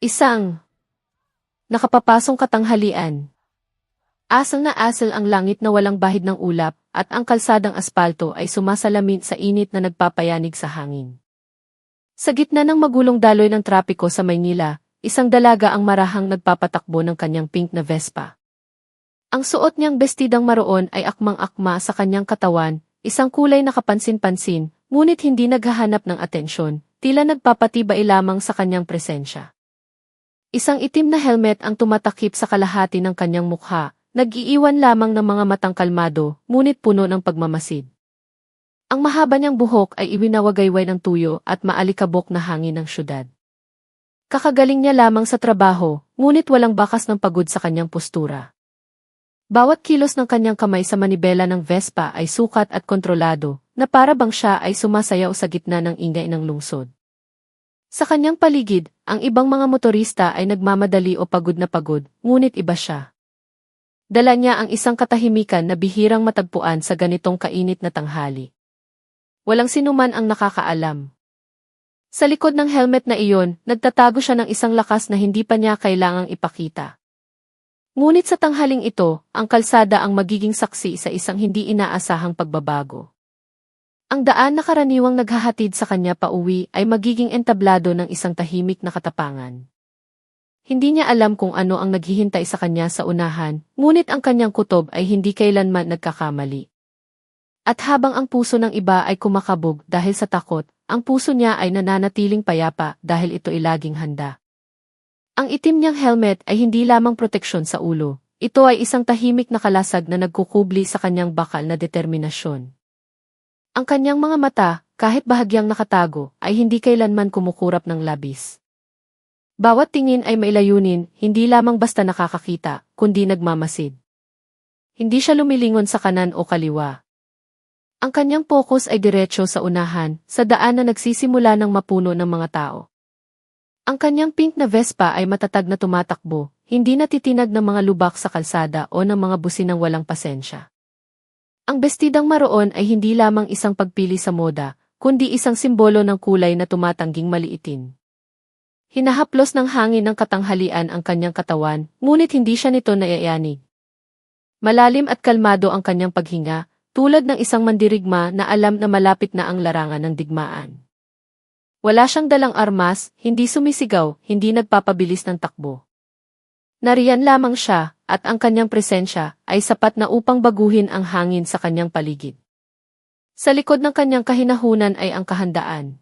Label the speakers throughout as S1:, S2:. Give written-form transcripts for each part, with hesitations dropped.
S1: Isang nakapapasong katanghalian. Asal na asal ang langit na walang bahid ng ulap, at ang kalsadang aspalto ay sumasalamin sa init na nagpapayanig sa hangin. Sa gitna ng magulong daloy ng trapiko sa Maynila, isang dalaga ang marahang nagpapatakbo ng kanyang pink na Vespa. Ang suot niyang bestidang maroon ay akmang-akma sa kanyang katawan, isang kulay na kapansin-pansin, ngunit hindi naghahanap ng atensyon, tila nagpapatibay lamang sa kanyang presensya. Isang itim na helmet ang tumatakip sa kalahati ng kanyang mukha, nag-iiwan lamang ng mga matang kalmado, ngunit puno ng pagmamasid. Ang mahaba niyang buhok ay iwinawagayway ng tuyo at maalikabok na hangin ng syudad. Kakagaling niya lamang sa trabaho, ngunit walang bakas ng pagod sa kanyang postura. Bawat kilos ng kanyang kamay sa manibela ng Vespa ay sukat at kontrolado, na para bang siya ay sumasayaw sa gitna ng ingay ng lungsod. Sa kanyang paligid, ang ibang mga motorista ay nagmamadali o pagod na pagod, ngunit iba siya. Dala niya ang isang katahimikan na bihirang matagpuan sa ganitong kainit na tanghali. Walang sinuman ang nakakaalam. Sa likod ng helmet na iyon, nagtatago siya ng isang lakas na hindi pa niya kailangang ipakita. Ngunit sa tanghaling ito, ang kalsada ang magiging saksi sa isang hindi inaasahang pagbabago. Ang daan na karaniwang naghahatid sa kanya pauwi ay magiging entablado ng isang tahimik na katapangan. Hindi niya alam kung ano ang naghihintay sa kanya sa unahan, ngunit ang kanyang kutob ay hindi kailanman nagkakamali. At habang ang puso ng iba ay kumakabog dahil sa takot, ang puso niya ay nananatiling payapa dahil ito ay laging handa. Ang itim niyang helmet ay hindi lamang proteksyon sa ulo, ito ay isang tahimik na kalasag na nagkukubli sa kanyang bakal na determinasyon. Ang kanyang mga mata, kahit bahagyang nakatago, ay hindi kailanman kumukurap ng labis. Bawat tingin ay may layunin, hindi lamang basta nakakakita, kundi nagmamasid. Hindi siya lumilingon sa kanan o kaliwa. Ang kanyang focus ay diretso sa unahan, sa daan na nagsisimula ng mapuno ng mga tao. Ang kanyang pink na Vespa ay matatag na tumatakbo, hindi natitinag ng mga lubak sa kalsada o ng mga businang walang pasensya. Ang bestidang maroon ay hindi lamang isang pagpili sa moda, kundi isang simbolo ng kulay na tumatangging maliitin. Hinahaplos ng hangin ng katanghalian ang kanyang katawan, ngunit hindi siya nito naiyanig. Malalim at kalmado ang kanyang paghinga, tulad ng isang mandirigma na alam na malapit na ang larangan ng digmaan. Wala siyang dalang armas, hindi sumisigaw, hindi nagpapabilis ng takbo. Nariyan lamang siya, at ang kanyang presensya ay sapat na upang baguhin ang hangin sa kanyang paligid. Sa likod ng kanyang kahinahunan ay ang kahandaan.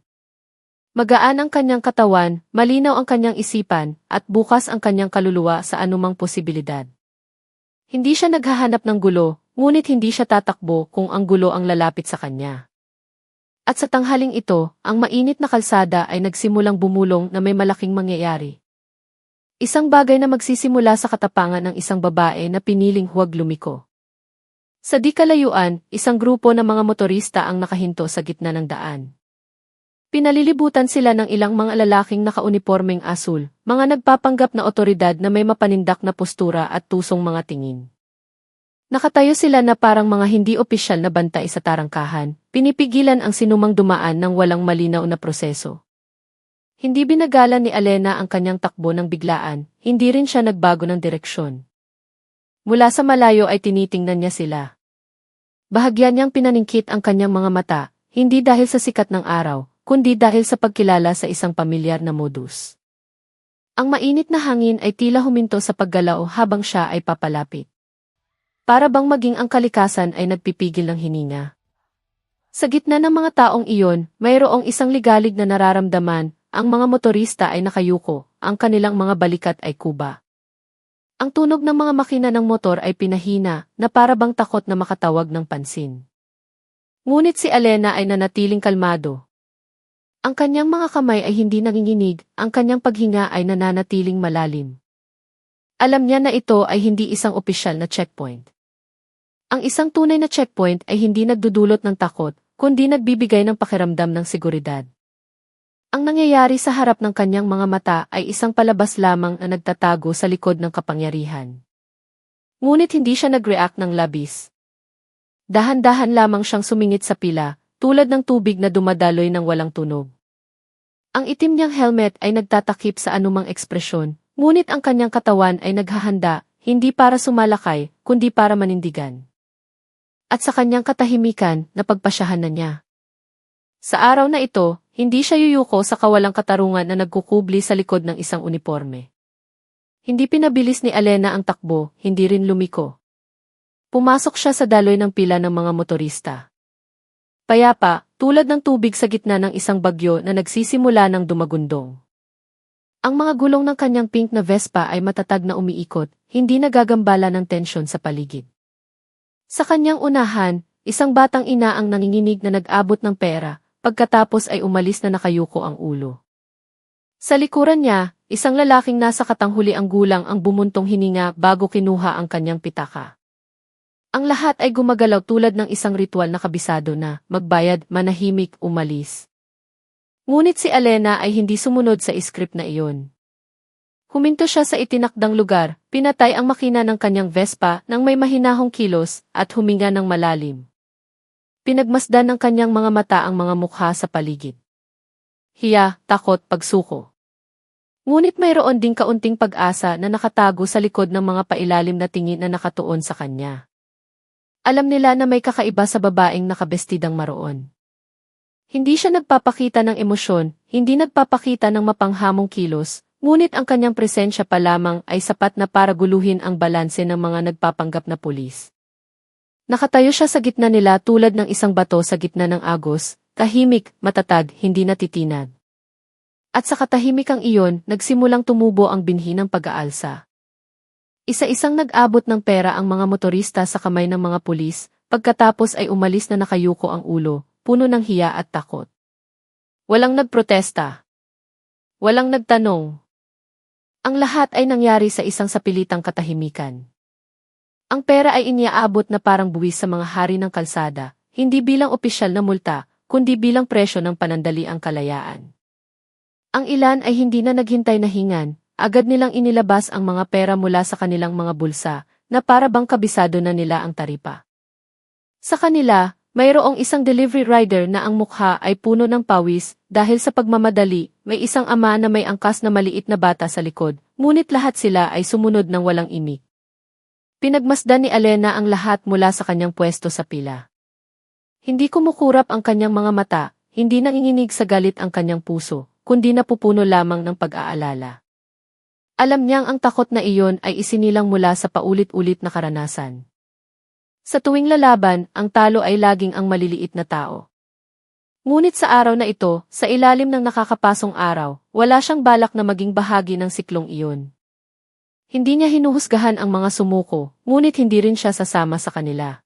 S1: Magaan ang kanyang katawan, malinaw ang kanyang isipan, at bukas ang kanyang kaluluwa sa anumang posibilidad. Hindi siya naghahanap ng gulo, ngunit hindi siya tatakbo kung ang gulo ang lalapit sa kanya. At sa tanghaling ito, ang mainit na kalsada ay nagsimulang bumulong na may malaking mangyayari. Isang bagay na magsisimula sa katapangan ng isang babae na piniling huwag lumiko. Sa di kalayuan, isang grupo ng mga motorista ang nakahinto sa gitna ng daan. Pinalilibutan sila ng ilang mga lalaking nakaunipormeng asul, mga nagpapanggap na otoridad na may mapanindak na postura at tusong mga tingin. Nakatayo sila na parang mga hindi opisyal na bantay sa tarangkahan, pinipigilan ang sinumang dumaan ng walang malinaw na proseso. Hindi binagalan ni Alena ang kanyang takbo ng biglaan, hindi rin siya nagbago ng direksyon. Mula sa malayo ay tinitingnan niya sila. Bahagya niyang pinaningkit ang kanyang mga mata, hindi dahil sa sikat ng araw, kundi dahil sa pagkilala sa isang pamilyar na modus. Ang mainit na hangin ay tila huminto sa paggalaw habang siya ay papalapit. Para bang maging ang kalikasan ay nagpipigil ng hininga. Sa gitna ng mga taong iyon, mayroong isang ligalig na nararamdaman. Ang mga motorista ay nakayuko, ang kanilang mga balikat ay kuba. Ang tunog ng mga makina ng motor ay pinahina, na para bang takot na makatawag ng pansin. Ngunit si Alena ay nanatiling kalmado. Ang kanyang mga kamay ay hindi nanginginig, ang kanyang paghinga ay nananatiling malalim. Alam niya na ito ay hindi isang opisyal na checkpoint. Ang isang tunay na checkpoint ay hindi nagdudulot ng takot, kundi nagbibigay ng pakiramdam ng seguridad. Ang nangyayari sa harap ng kanyang mga mata ay isang palabas lamang na nagtatago sa likod ng kapangyarihan. Ngunit hindi siya nag-react ng labis. Dahan-dahan lamang siyang sumingit sa pila, tulad ng tubig na dumadaloy ng walang tunog. Ang itim niyang helmet ay nagtatakip sa anumang ekspresyon, ngunit ang kanyang katawan ay naghahanda, hindi para sumalakay, kundi para manindigan. At sa kanyang katahimikan, napagpasyahan na niya. Sa araw na ito, hindi siya yuyuko sa kawalang katarungan na nagkukubli sa likod ng isang uniforme. Hindi pinabilis ni Alena ang takbo, hindi rin lumiko. Pumasok siya sa daloy ng pila ng mga motorista. Payapa, tulad ng tubig sa gitna ng isang bagyo na nagsisimula ng dumagundong. Ang mga gulong ng kanyang pink na Vespa ay matatag na umiikot, hindi nagagambala ng tensyon sa paligid. Sa kanyang unahan, isang batang ina ang nanginginig na nag-abot ng pera, pagkatapos ay umalis na nakayuko ang ulo. Sa likuran niya, isang lalaking nasa katanghuli ang gulang ang bumuntong hininga bago kinuha ang kanyang pitaka. Ang lahat ay gumagalaw tulad ng isang ritual na kabisado na, magbayad, manahimik, umalis. Ngunit si Alena ay hindi sumunod sa script na iyon. Huminto siya sa itinakdang lugar, pinatay ang makina ng kanyang Vespa nang may mahinahong kilos at huminga ng malalim. Pinagmasdan ng kanyang mga mata ang mga mukha sa paligid. Hiya, takot, pagsuko. Ngunit mayroon ding kaunting pag-asa na nakatago sa likod ng mga pailalim na tingin na nakatuon sa kanya. Alam nila na may kakaiba sa babaeng nakabestidang maroon. Hindi siya nagpapakita ng emosyon, hindi nagpapakita ng mapanghamong kilos, ngunit ang kanyang presensya pa lamang ay sapat na para guluhin ang balanse ng mga nagpapanggap na pulis. Nakatayo siya sa gitna nila tulad ng isang bato sa gitna ng agos, tahimik, matatag, hindi natitinag. At sa katahimikang iyon, nagsimulang tumubo ang binhi ng pag-aalsa. Isa-isang nag-abot ng pera ang mga motorista sa kamay ng mga pulis, pagkatapos ay umalis na nakayuko ang ulo, puno ng hiya at takot. Walang nagprotesta. Walang nagtanong. Ang lahat ay nangyari sa isang sapilitang katahimikan. Ang pera ay iniaabot na parang buwis sa mga hari ng kalsada, hindi bilang opisyal na multa, kundi bilang presyo ng panandaliang kalayaan. Ang ilan ay hindi na naghintay na hingan, agad nilang inilabas ang mga pera mula sa kanilang mga bulsa, na para bang kabisado na nila ang taripa. Sa kanila, mayroong isang delivery rider na ang mukha ay puno ng pawis dahil sa pagmamadali, may isang ama na may angkas na maliit na bata sa likod, ngunit lahat sila ay sumunod ng walang imik. Pinagmasdan ni Alena ang lahat mula sa kanyang pwesto sa pila. Hindi kumukurap ang kanyang mga mata, hindi nanginginig sa galit ang kanyang puso, kundi napupuno lamang ng pag-aalala. Alam niyang ang takot na iyon ay isinilang mula sa paulit-ulit na karanasan. Sa tuwing lalaban, ang talo ay laging ang maliliit na tao. Ngunit sa araw na ito, sa ilalim ng nakakapasong araw, wala siyang balak na maging bahagi ng siklong iyon. Hindi niya hinuhusgahan ang mga sumuko, ngunit hindi rin siya sasama sa kanila.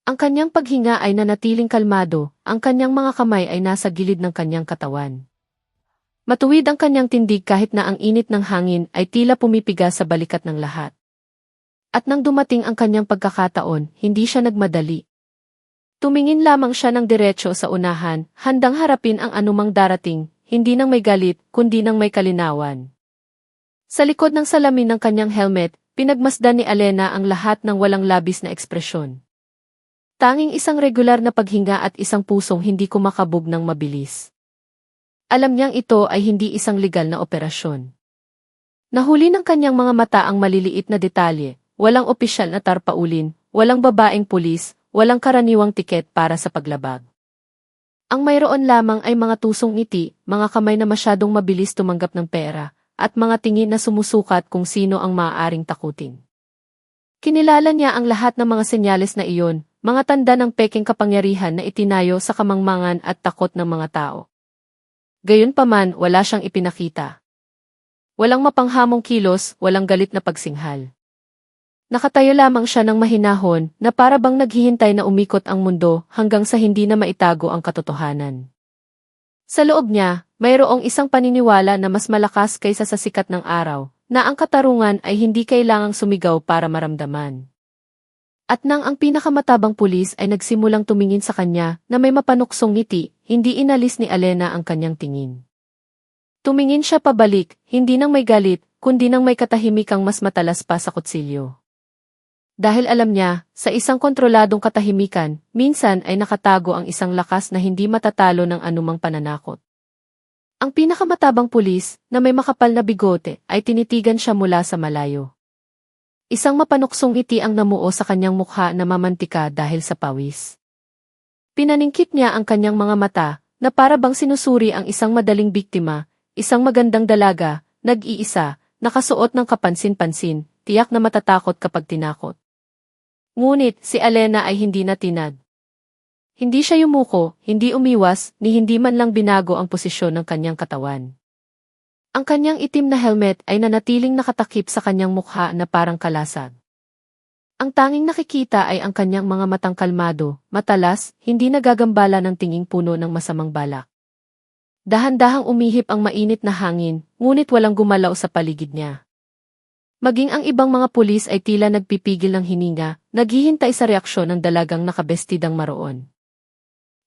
S1: Ang kanyang paghinga ay nanatiling kalmado, ang kanyang mga kamay ay nasa gilid ng kanyang katawan. Matuwid ang kanyang tindig kahit na ang init ng hangin ay tila pumipiga sa balikat ng lahat. At nang dumating ang kanyang pagkakataon, hindi siya nagmadali. Tumingin lamang siya ng diretso sa unahan, handang harapin ang anumang darating, hindi nang may galit, kundi nang may kalinawan. Sa likod ng salamin ng kanyang helmet, pinagmasdan ni Alena ang lahat ng walang labis na ekspresyon. Tanging isang regular na paghinga at isang pusong hindi kumakabog ng mabilis. Alam niyang ito ay hindi isang legal na operasyon. Nahuli ng kanyang mga mata ang maliliit na detalye. Walang opisyal na tarpaulin, walang babaeng pulis, walang karaniwang tiket para sa paglabag. Ang mayroon lamang ay mga tusong ngiti, mga kamay na masyadong mabilis tumanggap ng pera, at mga tingin na sumusukat kung sino ang maaaring takutin. Kinilala niya ang lahat ng mga senyales na iyon, mga tanda ng pekeng kapangyarihan na itinayo sa kamangmangan at takot ng mga tao. Gayunpaman, wala siyang ipinakita. Walang mapanghamong kilos, walang galit na pagsinghal. Nakatayo lamang siya ng mahinahon na para bang naghihintay na umikot ang mundo hanggang sa hindi na maitago ang katotohanan. Sa loob niya, mayroong isang paniniwala na mas malakas kaysa sa sikat ng araw, na ang katarungan ay hindi kailangang sumigaw para maramdaman. At nang ang pinakamatabang pulis ay nagsimulang tumingin sa kanya na may mapanuksong ngiti, hindi inalis ni Alena ang kanyang tingin. Tumingin siya pabalik, hindi nang may galit, kundi nang may katahimikang mas matalas pa sa kutsilyo. Dahil alam niya, sa isang kontroladong katahimikan, minsan ay nakatago ang isang lakas na hindi matatalo ng anumang pananakot. Ang pinakamatabang pulis, na may makapal na bigote, ay tinitigan siya mula sa malayo. Isang mapanuksong ngiti ang namuo sa kanyang mukha na mamantika dahil sa pawis. Pinaningkit niya ang kanyang mga mata, na para bang sinusuri ang isang madaling biktima, isang magandang dalaga, nag-iisa, nakasuot ng kapansin-pansin, tiyak na matatakot kapag tinakot. Ngunit, si Alena ay hindi natinag. Hindi siya yumuko, hindi umiwas, ni hindi man lang binago ang posisyon ng kanyang katawan. Ang kanyang itim na helmet ay nanatiling nakatakip sa kanyang mukha na parang kalasag. Ang tanging nakikita ay ang kanyang mga matang kalmado, matalas, hindi nagagambala ng tinging puno ng masamang balak. Dahan-dahang umihip ang mainit na hangin, ngunit walang gumalaw sa paligid niya. Maging ang ibang mga pulis ay tila nagpipigil ng hininga, naghihintay sa reaksyon ng dalagang nakabestidang maroon.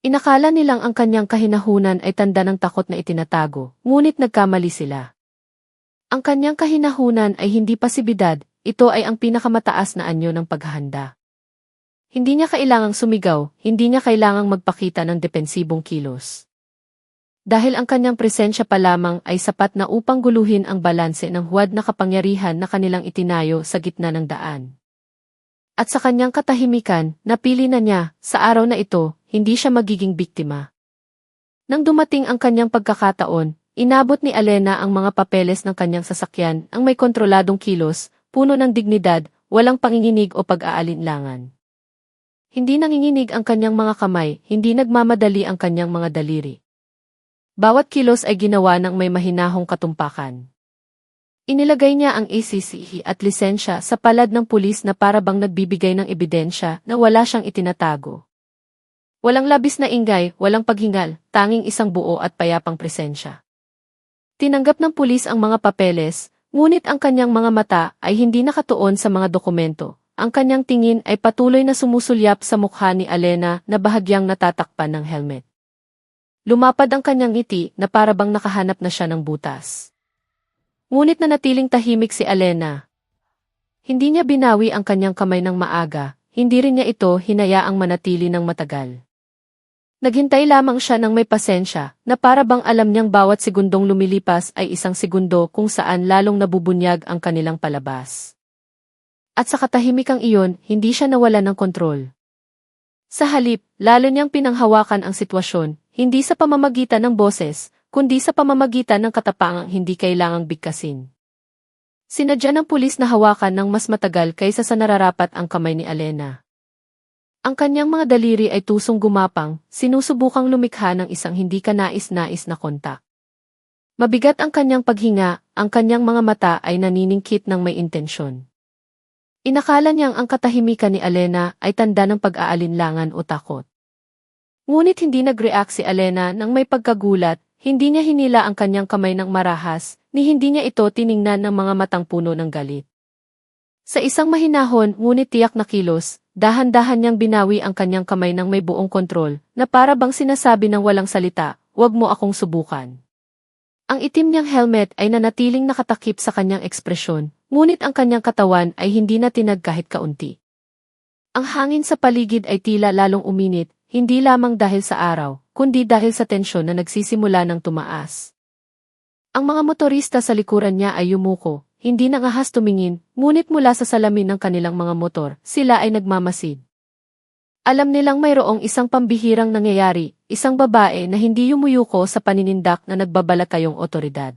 S1: Inakala nilang ang kanyang kahinahunan ay tanda ng takot na itinatago, ngunit nagkamali sila. Ang kanyang kahinahunan ay hindi pasibidad, ito ay ang pinakamataas na anyo ng paghahanda. Hindi niya kailangang sumigaw, hindi niya kailangang magpakita ng depensibong kilos. Dahil ang kanyang presensya pa lamang ay sapat na upang guluhin ang balanse ng huwad na kapangyarihan na kanilang itinayo sa gitna ng daan. At sa kanyang katahimikan, napili na niya, sa araw na ito, hindi siya magiging biktima. Nang dumating ang kanyang pagkakataon, inabot ni Alena ang mga papeles ng kanyang sasakyan, ang may kontroladong kilos, puno ng dignidad, walang panginginig o pag-aalinlangan. Hindi nanginginig ang kanyang mga kamay, hindi nagmamadali ang kanyang mga daliri. Bawat kilos ay ginawa ng may mahinahong katumpakan. Inilagay niya ang ACCE at lisensya sa palad ng pulis na para bang nagbibigay ng ebidensya na wala siyang itinatago. Walang labis na ingay, walang paghingal, tanging isang buo at payapang presensya. Tinanggap ng pulis ang mga papeles, ngunit ang kanyang mga mata ay hindi nakatuon sa mga dokumento. Ang kanyang tingin ay patuloy na sumusulyap sa mukha ni Alena na bahagyang natatakpan ng helmet. Lumapad ang kanyang ngiti na para bang nakahanap na siya ng butas. Ngunit nanatiling tahimik si Alena. Hindi niya binawi ang kanyang kamay ng maaga, hindi rin niya ito hinayaang manatili ng matagal. Naghintay lamang siya ng may pasensya, na para bang alam niyang bawat segundong lumilipas ay isang segundo kung saan lalong nabubunyag ang kanilang palabas. At sa katahimikang iyon, hindi siya nawala ng kontrol. Sa halip, lalo niyang pinanghawakan ang sitwasyon, hindi sa pamamagitan ng boses, kundi sa pamamagitan ng katapangang hindi kailangang bigkasin. Sinadya ng pulis na hawakan ng mas matagal kaysa sa nararapat ang kamay ni Alena. Ang kanyang mga daliri ay tusong gumapang, sinusubukang lumikha ng isang hindi kanais-nais na kontak. Mabigat ang kanyang paghinga, ang kanyang mga mata ay naniningkit ng may intensyon. Inakala niyang ang katahimikan ni Alena ay tanda ng pag-aalinlangan o takot. Ngunit hindi nag-react si Alena nang may pagkagulat, hindi niya hinila ang kanyang kamay ng marahas, ni hindi niya ito tiningnan ng mga matang puno ng galit. Sa isang mahinahon ngunit tiyak na kilos, dahan-dahan niyang binawi ang kanyang kamay ng may buong kontrol, na para bang sinasabi ng walang salita, "Huwag mo akong subukan." Ang itim niyang helmet ay nanatiling nakatakip sa kanyang ekspresyon, ngunit ang kanyang katawan ay hindi natinag kahit kaunti. Ang hangin sa paligid ay tila lalong uminit, hindi lamang dahil sa araw, kundi dahil sa tensyon na nagsisimula ng tumaas. Ang mga motorista sa likuran niya ay yumuko, hindi nangahas tumingin, ngunit mula sa salamin ng kanilang mga motor, sila ay nagmamasid. Alam nilang mayroong isang pambihirang nangyayari, isang babae na hindi yumuyuko sa paninindak na nagbabalakayong otoridad.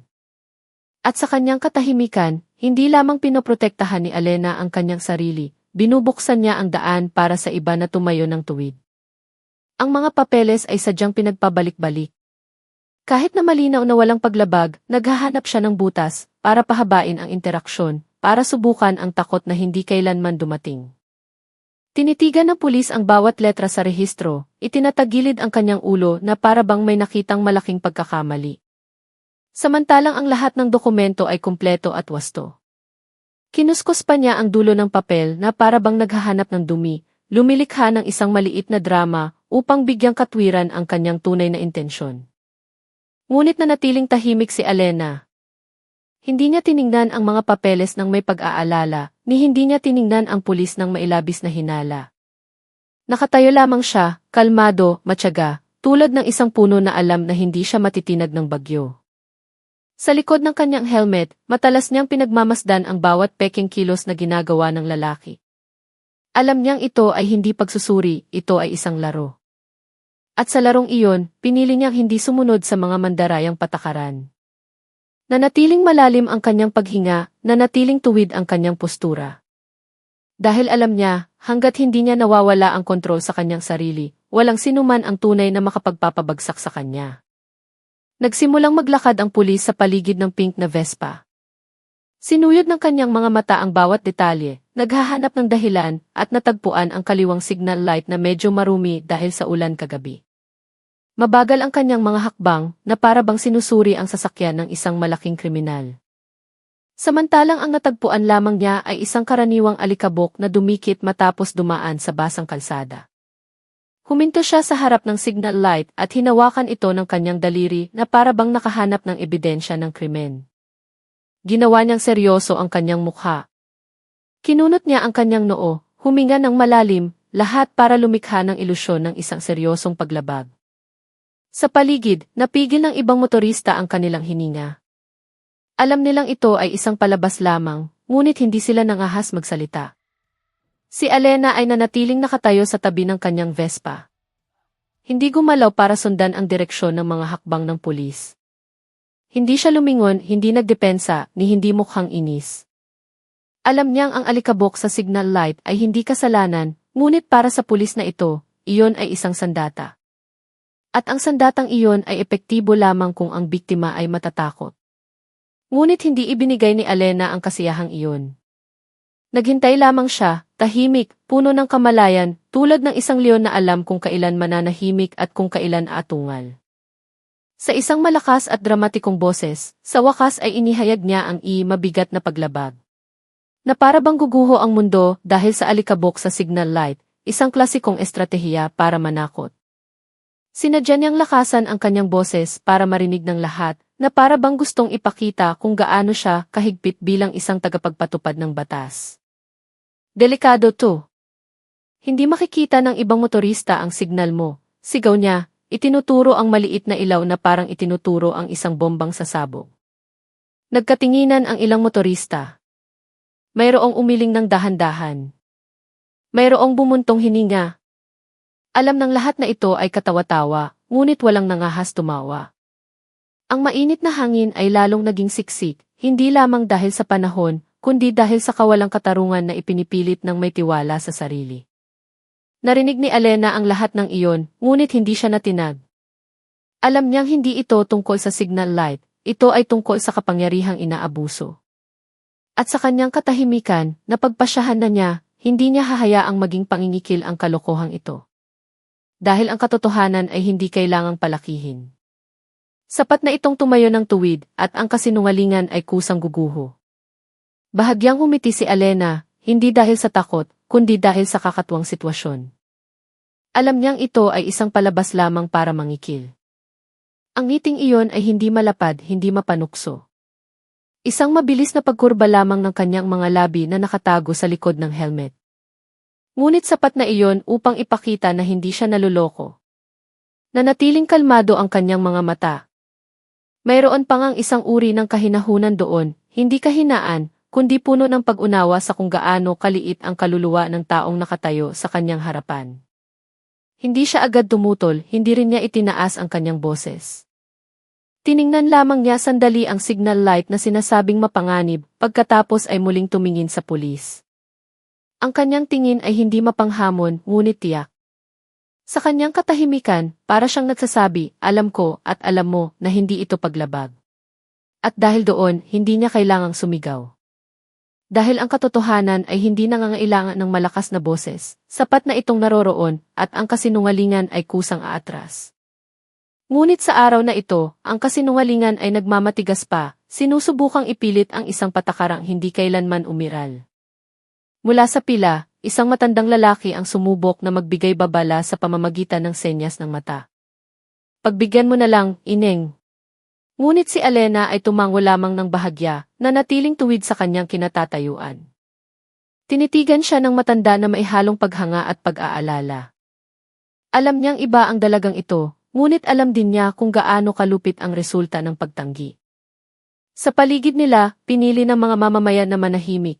S1: At sa kanyang katahimikan, hindi lamang pinoprotektahan ni Alena ang kanyang sarili, binubuksan niya ang daan para sa iba na tumayo ng tuwid. Ang mga papeles ay sadyang pinagpabalik-balik. Kahit na malinaw na walang paglabag, naghahanap siya ng butas para pahabain ang interaksyon, para subukan ang takot na hindi kailanman dumating. Tinitigan ng pulis ang bawat letra sa rehistro, itinatagilid ang kanyang ulo na para bang may nakitang malaking pagkakamali. Samantalang ang lahat ng dokumento ay kumpleto at wasto. Kinuskos pa niya ang dulo ng papel na para bang naghahanap ng dumi, lumilikha ng isang maliit na drama upang bigyang katwiran ang kanyang tunay na intensyon. Ngunit nanatiling tahimik si Alena. Hindi niya tiningnan ang mga papeles ng may pag-aalala, ni hindi niya tiningnan ang pulis ng mailabis na hinala. Nakatayo lamang siya, kalmado, matyaga, tulad ng isang puno na alam na hindi siya matitinag ng bagyo. Sa likod ng kanyang helmet, matalas niyang pinagmamasdan ang bawat peking kilos na ginagawa ng lalaki. Alam niyang ito ay hindi pagsusuri, ito ay isang laro. At sa larong iyon, pinili niyang hindi sumunod sa mga mandarayang patakaran. Nanatiling malalim ang kanyang paghinga, nanatiling tuwid ang kanyang postura. Dahil alam niya, hanggat hindi niya nawawala ang kontrol sa kanyang sarili, walang sinuman ang tunay na makapagpapabagsak sa kanya. Nagsimulang maglakad ang pulis sa paligid ng pink na Vespa. Sinuyod ng kanyang mga mata ang bawat detalye, naghahanap ng dahilan at natagpuan ang kaliwang signal light na medyo marumi dahil sa ulan kagabi. Mabagal ang kanyang mga hakbang na para bang sinusuri ang sasakyan ng isang malaking kriminal. Samantalang ang natagpuan lamang niya ay isang karaniwang alikabok na dumikit matapos dumaan sa basang kalsada. Huminto siya sa harap ng signal light at hinawakan ito ng kanyang daliri na para bang nakahanap ng ebidensya ng krimen. Ginawa niyang seryoso ang kanyang mukha. Kinunot niya ang kanyang noo, huminga ng malalim, lahat para lumikha ng ilusyon ng isang seryosong paglabag. Sa paligid, napigil ng ibang motorista ang kanilang hininga. Alam nilang ito ay isang palabas lamang, ngunit hindi sila nangahas magsalita. Si Alena ay nanatiling nakatayo sa tabi ng kanyang Vespa. Hindi gumalaw para sundan ang direksyon ng mga hakbang ng pulis. Hindi siya lumingon, hindi nagdepensa, ni hindi mukhang inis. Alam niyang ang alikabok sa signal light ay hindi kasalanan, ngunit para sa pulis na ito, iyon ay isang sandata. At ang sandatang iyon ay epektibo lamang kung ang biktima ay matatakot. Ngunit hindi ibinigay ni Alena ang kasiyahang iyon. Naghintay lamang siya, tahimik, puno ng kamalayan, tulad ng isang leon na alam kung kailan mananahimik at kung kailan aatungal. Sa isang malakas at dramatikong boses, sa wakas ay inihayag niya ang mabigat na paglabag. Na para bang guguho ang mundo dahil sa alikabok sa signal light, isang klasikong estratehiya para manakot. Sinadya niyang lakasan ang kanyang boses para marinig ng lahat, na para bang gustong ipakita kung gaano siya kahigpit bilang isang tagapagpatupad ng batas. Delikado to. Hindi makikita ng ibang motorista ang signal mo, sigaw niya, itinuturo ang maliit na ilaw na parang itinuturo ang isang bombang sasabog. Nagkatinginan ang ilang motorista. Mayroong umiling ng dahan-dahan. Mayroong bumuntong hininga. Alam ng lahat na ito ay katawa-tawa, ngunit walang nangahas tumawa. Ang mainit na hangin ay lalong naging siksik, hindi lamang dahil sa panahon, kundi dahil sa kawalang katarungan na ipinipilit ng may tiwala sa sarili. Narinig ni Alena ang lahat ng iyon, ngunit hindi siya natinag. Alam niyang hindi ito tungkol sa signal light, ito ay tungkol sa kapangyarihang inaabuso. At sa kanyang katahimikan, napagpasyahan na niya, hindi niya hahayaang maging pangingikil ang kalokohang ito. Dahil ang katotohanan ay hindi kailangang palakihin. Sapat na itong tumayo ng tuwid at ang kasinungalingan ay kusang guguho. Bahagyang humiti si Alena, hindi dahil sa takot, kundi dahil sa kakatuwang sitwasyon. Alam niyang ito ay isang palabas lamang para mangikil. Ang ngiting iyon ay hindi malapad, hindi mapanukso. Isang mabilis na pagkurba lamang ng kanyang mga labi na nakatago sa likod ng helmet. Ngunit sapat na iyon upang ipakita na hindi siya naluloko. Nanatiling kalmado ang kanyang mga mata. Mayroon pa ngang isang uri ng kahinahunan doon, hindi kahinaan, kundi puno ng pag-unawa sa kung gaano kaliit ang kaluluwa ng taong nakatayo sa kanyang harapan. Hindi siya agad tumutol, hindi rin niya itinaas ang kanyang boses. Tiningnan lamang niya sandali ang signal light na sinasabing mapanganib, pagkatapos ay muling tumingin sa pulis. Ang kanyang tingin ay hindi mapanghamon, ngunit tiyak. Sa kanyang katahimikan, para siyang nagsasabi, alam ko at alam mo na hindi ito paglabag. At dahil doon, hindi niya kailangang sumigaw. Dahil ang katotohanan ay hindi nangangailangan ng malakas na boses, sapat na itong naroroon at ang kasinungalingan ay kusang aatras. Ngunit sa araw na ito, ang kasinungalingan ay nagmamatigas pa, sinusubukang ipilit ang isang patakarang hindi kailanman umiral. Mula sa pila, isang matandang lalaki ang sumubok na magbigay babala sa pamamagitan ng senyas ng mata. Pagbigyan mo na lang, ineng. Ngunit si Alena ay tumango lamang ng bahagya, na natiling tuwid sa kanyang kinatatayuan. Tinitigan siya ng matanda na maihalong paghanga at pag-aalala. Alam niyang iba ang dalagang ito, ngunit alam din niya kung gaano kalupit ang resulta ng pagtanggi. Sa paligid nila, pinili ng mga mamamayan na manahimik.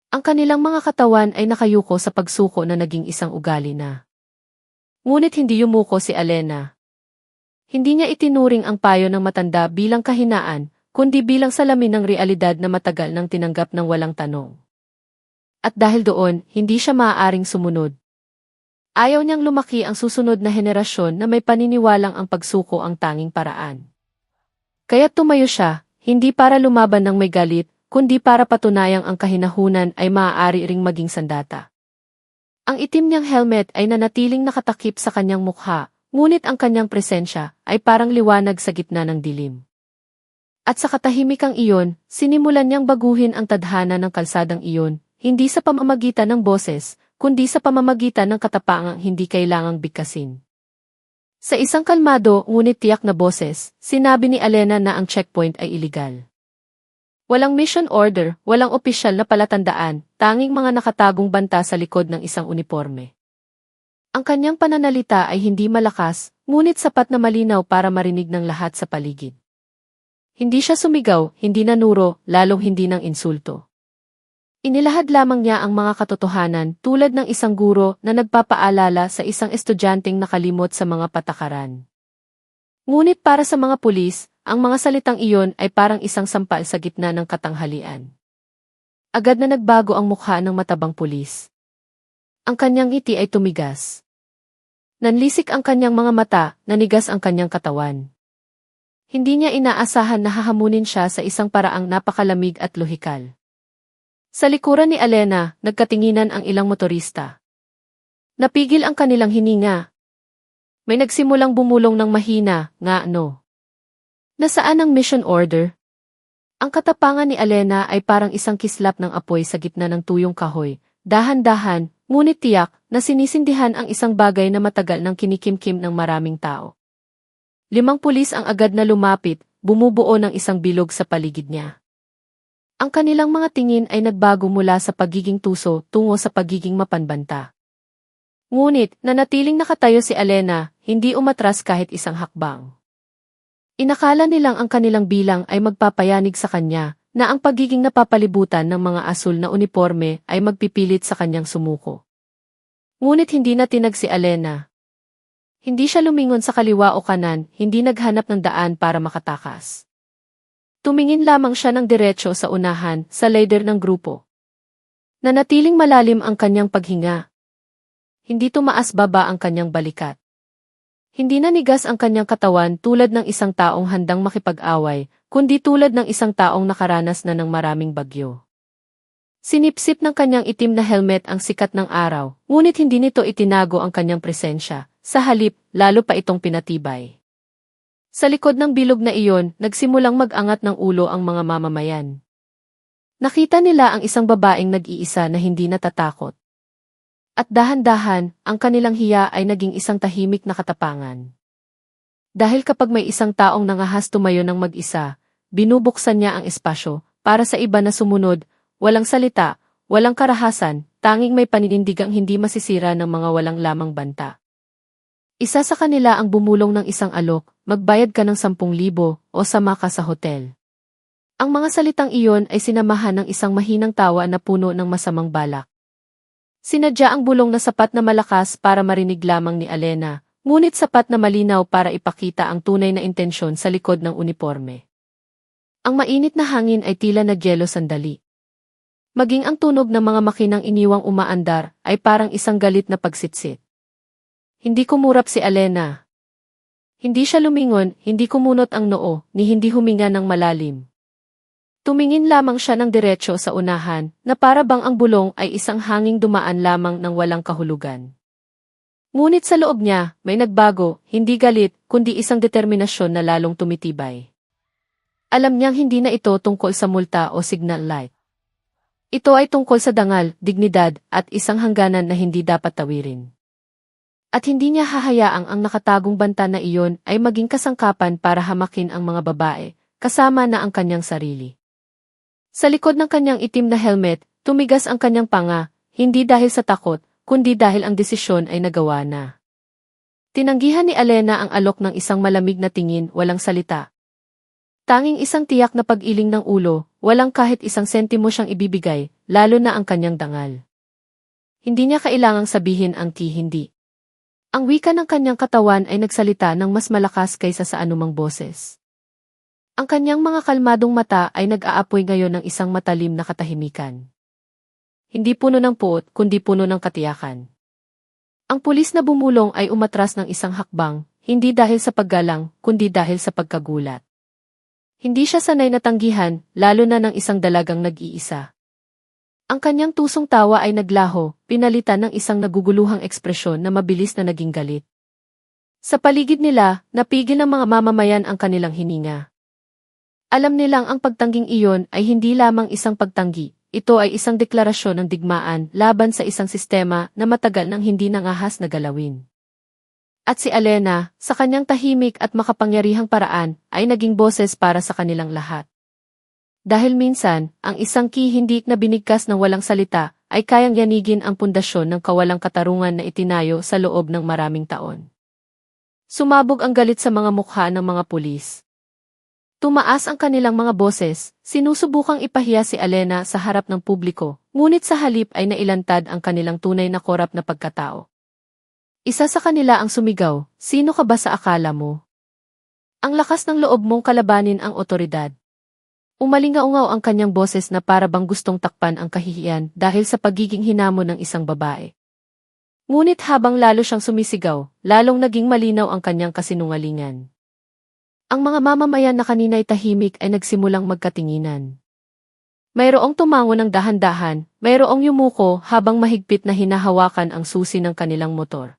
S1: Ang kanilang mga katawan ay nakayuko sa pagsuko na naging isang ugali na. Ngunit hindi yumuko si Alena. Hindi niya itinuring ang payo ng matanda bilang kahinaan, kundi bilang salamin ng realidad na matagal nang tinanggap ng walang tanong. At dahil doon, hindi siya maaaring sumunod. Ayaw niyang lumaki ang susunod na henerasyon na may paniniwalang ang pagsuko ang tanging paraan. Kaya't tumayo siya, hindi para lumaban ng may galit, kundi para patunayang ang kahinahunan ay maaari ring maging sandata. Ang itim niyang helmet ay nanatiling nakatakip sa kanyang mukha, ngunit ang kanyang presensya ay parang liwanag sa gitna ng dilim. At sa katahimikang iyon, sinimulan niyang baguhin ang tadhana ng kalsadang iyon, hindi sa pamamagitan ng boses, kundi sa pamamagitan ng katapangang hindi kailangang bigkasin. Sa isang kalmado ngunit tiyak na boses, sinabi ni Alena na ang checkpoint ay iligal. Walang mission order, walang opisyal na palatandaan, tanging mga nakatagong banta sa likod ng isang uniporme. Ang kanyang pananalita ay hindi malakas, ngunit sapat na malinaw para marinig ng lahat sa paligid. Hindi siya sumigaw, hindi nanuro, lalong hindi ng insulto. Inilahad lamang niya ang mga katotohanan tulad ng isang guro na nagpapaalala sa isang estudyanteng nakalimot sa mga patakaran. Ngunit para sa mga pulis, ang mga salitang iyon ay parang isang sampal sa gitna ng katanghalian. Agad na nagbago ang mukha ng matabang pulis. Ang kanyang ngiti ay tumigas. Nanlisik ang kanyang mga mata, nanigas ang kanyang katawan. Hindi niya inaasahan na hahamunin siya sa isang paraang napakalamig at lohikal. Sa likuran ni Alena, nagkatinginan ang ilang motorista. Napigil ang kanilang hininga. May nagsimulang bumulong ng mahina, nga no. Nasaan ang mission order? Ang katapangan ni Alena ay parang isang kislap ng apoy sa gitna ng tuyong kahoy, dahan-dahan, ngunit tiyak na sinisindihan ang isang bagay na matagal nang kinikimkim ng maraming tao. 5 pulis ang agad na lumapit, bumubuo ng isang bilog sa paligid niya. Ang kanilang mga tingin ay nagbago mula sa pagiging tuso tungo sa pagiging mapanbanta. Ngunit, nanatiling nakatayo si Alena, hindi umatras kahit isang hakbang. Inakala nilang ang kanilang bilang ay magpapayanig sa kanya, na ang pagiging napapalibutan ng mga asul na uniforme ay magpipilit sa kanyang sumuko. Ngunit hindi natinag si Alena. Hindi siya lumingon sa kaliwa o kanan, hindi naghanap ng daan para makatakas. Tumingin lamang siya ng diretso sa unahan, sa leader ng grupo. Nanatiling malalim ang kanyang paghinga. Hindi tumaas-baba ang kanyang balikat. Hindi nanigas ang kanyang katawan tulad ng isang taong handang makipag-away, kundi tulad ng isang taong nakaranas na ng maraming bagyo. Sinipsip ng kanyang itim na helmet ang sikat ng araw, ngunit hindi nito itinago ang kanyang presensya, sa halip, lalo pa itong pinatibay. Sa likod ng bilog na iyon, nagsimulang mag-angat ng ulo ang mga mamamayan. Nakita nila ang isang babaeng nag-iisa na hindi natatakot. At dahan-dahan, ang kanilang hiya ay naging isang tahimik na katapangan. Dahil kapag may isang taong nangahas tumayo ng mag-isa, binubuksan niya ang espasyo, para sa iba na sumunod, walang salita, walang karahasan, tanging may paninindigang hindi masisira ng mga walang lamang banta. Isa sa kanila ang bumulong ng isang alok, magbayad ka ng 10,000 o sama ka sa hotel. Ang mga salitang iyon ay sinamahan ng isang mahinang tawa na puno ng masamang balak. Sinadya ang bulong na sapat na malakas para marinig lamang ni Alena, ngunit sapat na malinaw para ipakita ang tunay na intensyon sa likod ng uniforme. Ang mainit na hangin ay tila nagyelo sandali. Maging ang tunog ng mga makinang iniwang umaandar ay parang isang galit na pagsitsit. Hindi kumurap si Alena. Hindi siya lumingon, hindi kumunot ang noo, ni hindi huminga ng malalim. Tumingin lamang siya ng diretso sa unahan, na para bang ang bulong ay isang hanging dumaan lamang ng walang kahulugan. Ngunit sa loob niya, may nagbago, hindi galit, kundi isang determinasyon na lalong tumitibay. Alam niyang hindi na ito tungkol sa multa o signal light. Ito ay tungkol sa dangal, dignidad, at isang hangganan na hindi dapat tawirin. At hindi niya hahayaang ang nakatagong banta na iyon ay maging kasangkapan para hamakin ang mga babae, kasama na ang kanyang sarili. Sa likod ng kanyang itim na helmet, tumigas ang kanyang panga, hindi dahil sa takot, kundi dahil ang desisyon ay nagawa na. Tinanggihan ni Alena ang alok ng isang malamig na tingin, walang salita. Tanging isang tiyak na pag-iling ng ulo, walang kahit isang sentimo siyang ibibigay, lalo na ang kanyang dangal. Hindi niya kailangang sabihin ang hindi. Ang wika ng kanyang katawan ay nagsalita ng mas malakas kaysa sa anumang boses. Ang kanyang mga kalmadong mata ay nag-aapoy ngayon ng isang matalim na katahimikan. Hindi puno ng puot, kundi puno ng katiyakan. Ang pulis na bumulong ay umatras ng isang hakbang, hindi dahil sa paggalang, kundi dahil sa pagkagulat. Hindi siya sanay na tanggihan, lalo na ng isang dalagang nag-iisa. Ang kanyang tusong tawa ay naglaho, pinalitan ng isang naguguluhang ekspresyon na mabilis na naging galit. Sa paligid nila, napigil ng mga mamamayan ang kanilang hininga. Alam nilang ang pagtangging iyon ay hindi lamang isang pagtanggi, ito ay isang deklarasyon ng digmaan laban sa isang sistema na matagal nang hindi nangahas na galawin. At si Alena, sa kanyang tahimik at makapangyarihang paraan, ay naging boses para sa kanilang lahat. Dahil minsan, ang isang hindi na binigkas ng walang salita, ay kayang yanigin ang pundasyon ng kawalang katarungan na itinayo sa loob ng maraming taon. Sumabog ang galit sa mga mukha ng mga pulis. Tumaas ang kanilang mga boses, sinusubukang ipahiya si Alena sa harap ng publiko, ngunit sa halip ay nailantad ang kanilang tunay na korap na pagkatao. Isa sa kanila ang sumigaw, "Sino ka ba sa akala mo? Ang lakas ng loob mong kalabanin ang otoridad." Umalingaungaw ang kanyang boses na para bang gustong takpan ang kahihiyan dahil sa pagiging hinamon ng isang babae. Ngunit habang lalo siyang sumisigaw, lalong naging malinaw ang kanyang kasinungalingan. Ang mga mamamayan na kanina'y tahimik ay nagsimulang magkatinginan. Mayroong tumango ng dahan-dahan, mayroong yumuko habang mahigpit na hinahawakan ang susi ng kanilang motor.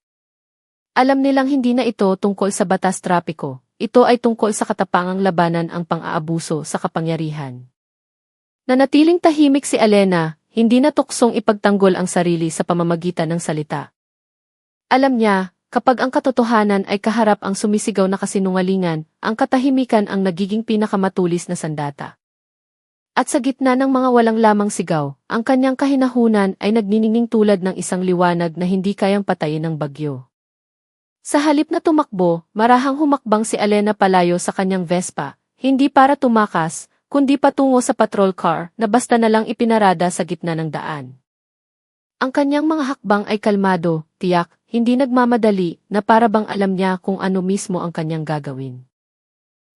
S1: Alam nilang hindi na ito tungkol sa batas trapiko, ito ay tungkol sa katapangang labanan ang pang-aabuso sa kapangyarihan. Nanatiling tahimik si Alena, hindi na tuksong ipagtanggol ang sarili sa pamamagitan ng salita. Alam niya, kapag ang katotohanan ay kaharap ang sumisigaw na kasinungalingan, ang katahimikan ang nagiging pinakamatulis na sandata. At sa gitna ng mga walang lamang sigaw, ang kanyang kahinahunan ay nagniningning tulad ng isang liwanag na hindi kayang patayin ng bagyo. Sa halip na tumakbo, marahang humakbang si Alena palayo sa kanyang Vespa, hindi para tumakas, kundi patungo sa patrol car na basta na lang ipinarada sa gitna ng daan. Ang kanyang mga hakbang ay kalmado, tiyak, hindi nagmamadali, na para bang alam niya kung ano mismo ang kanyang gagawin.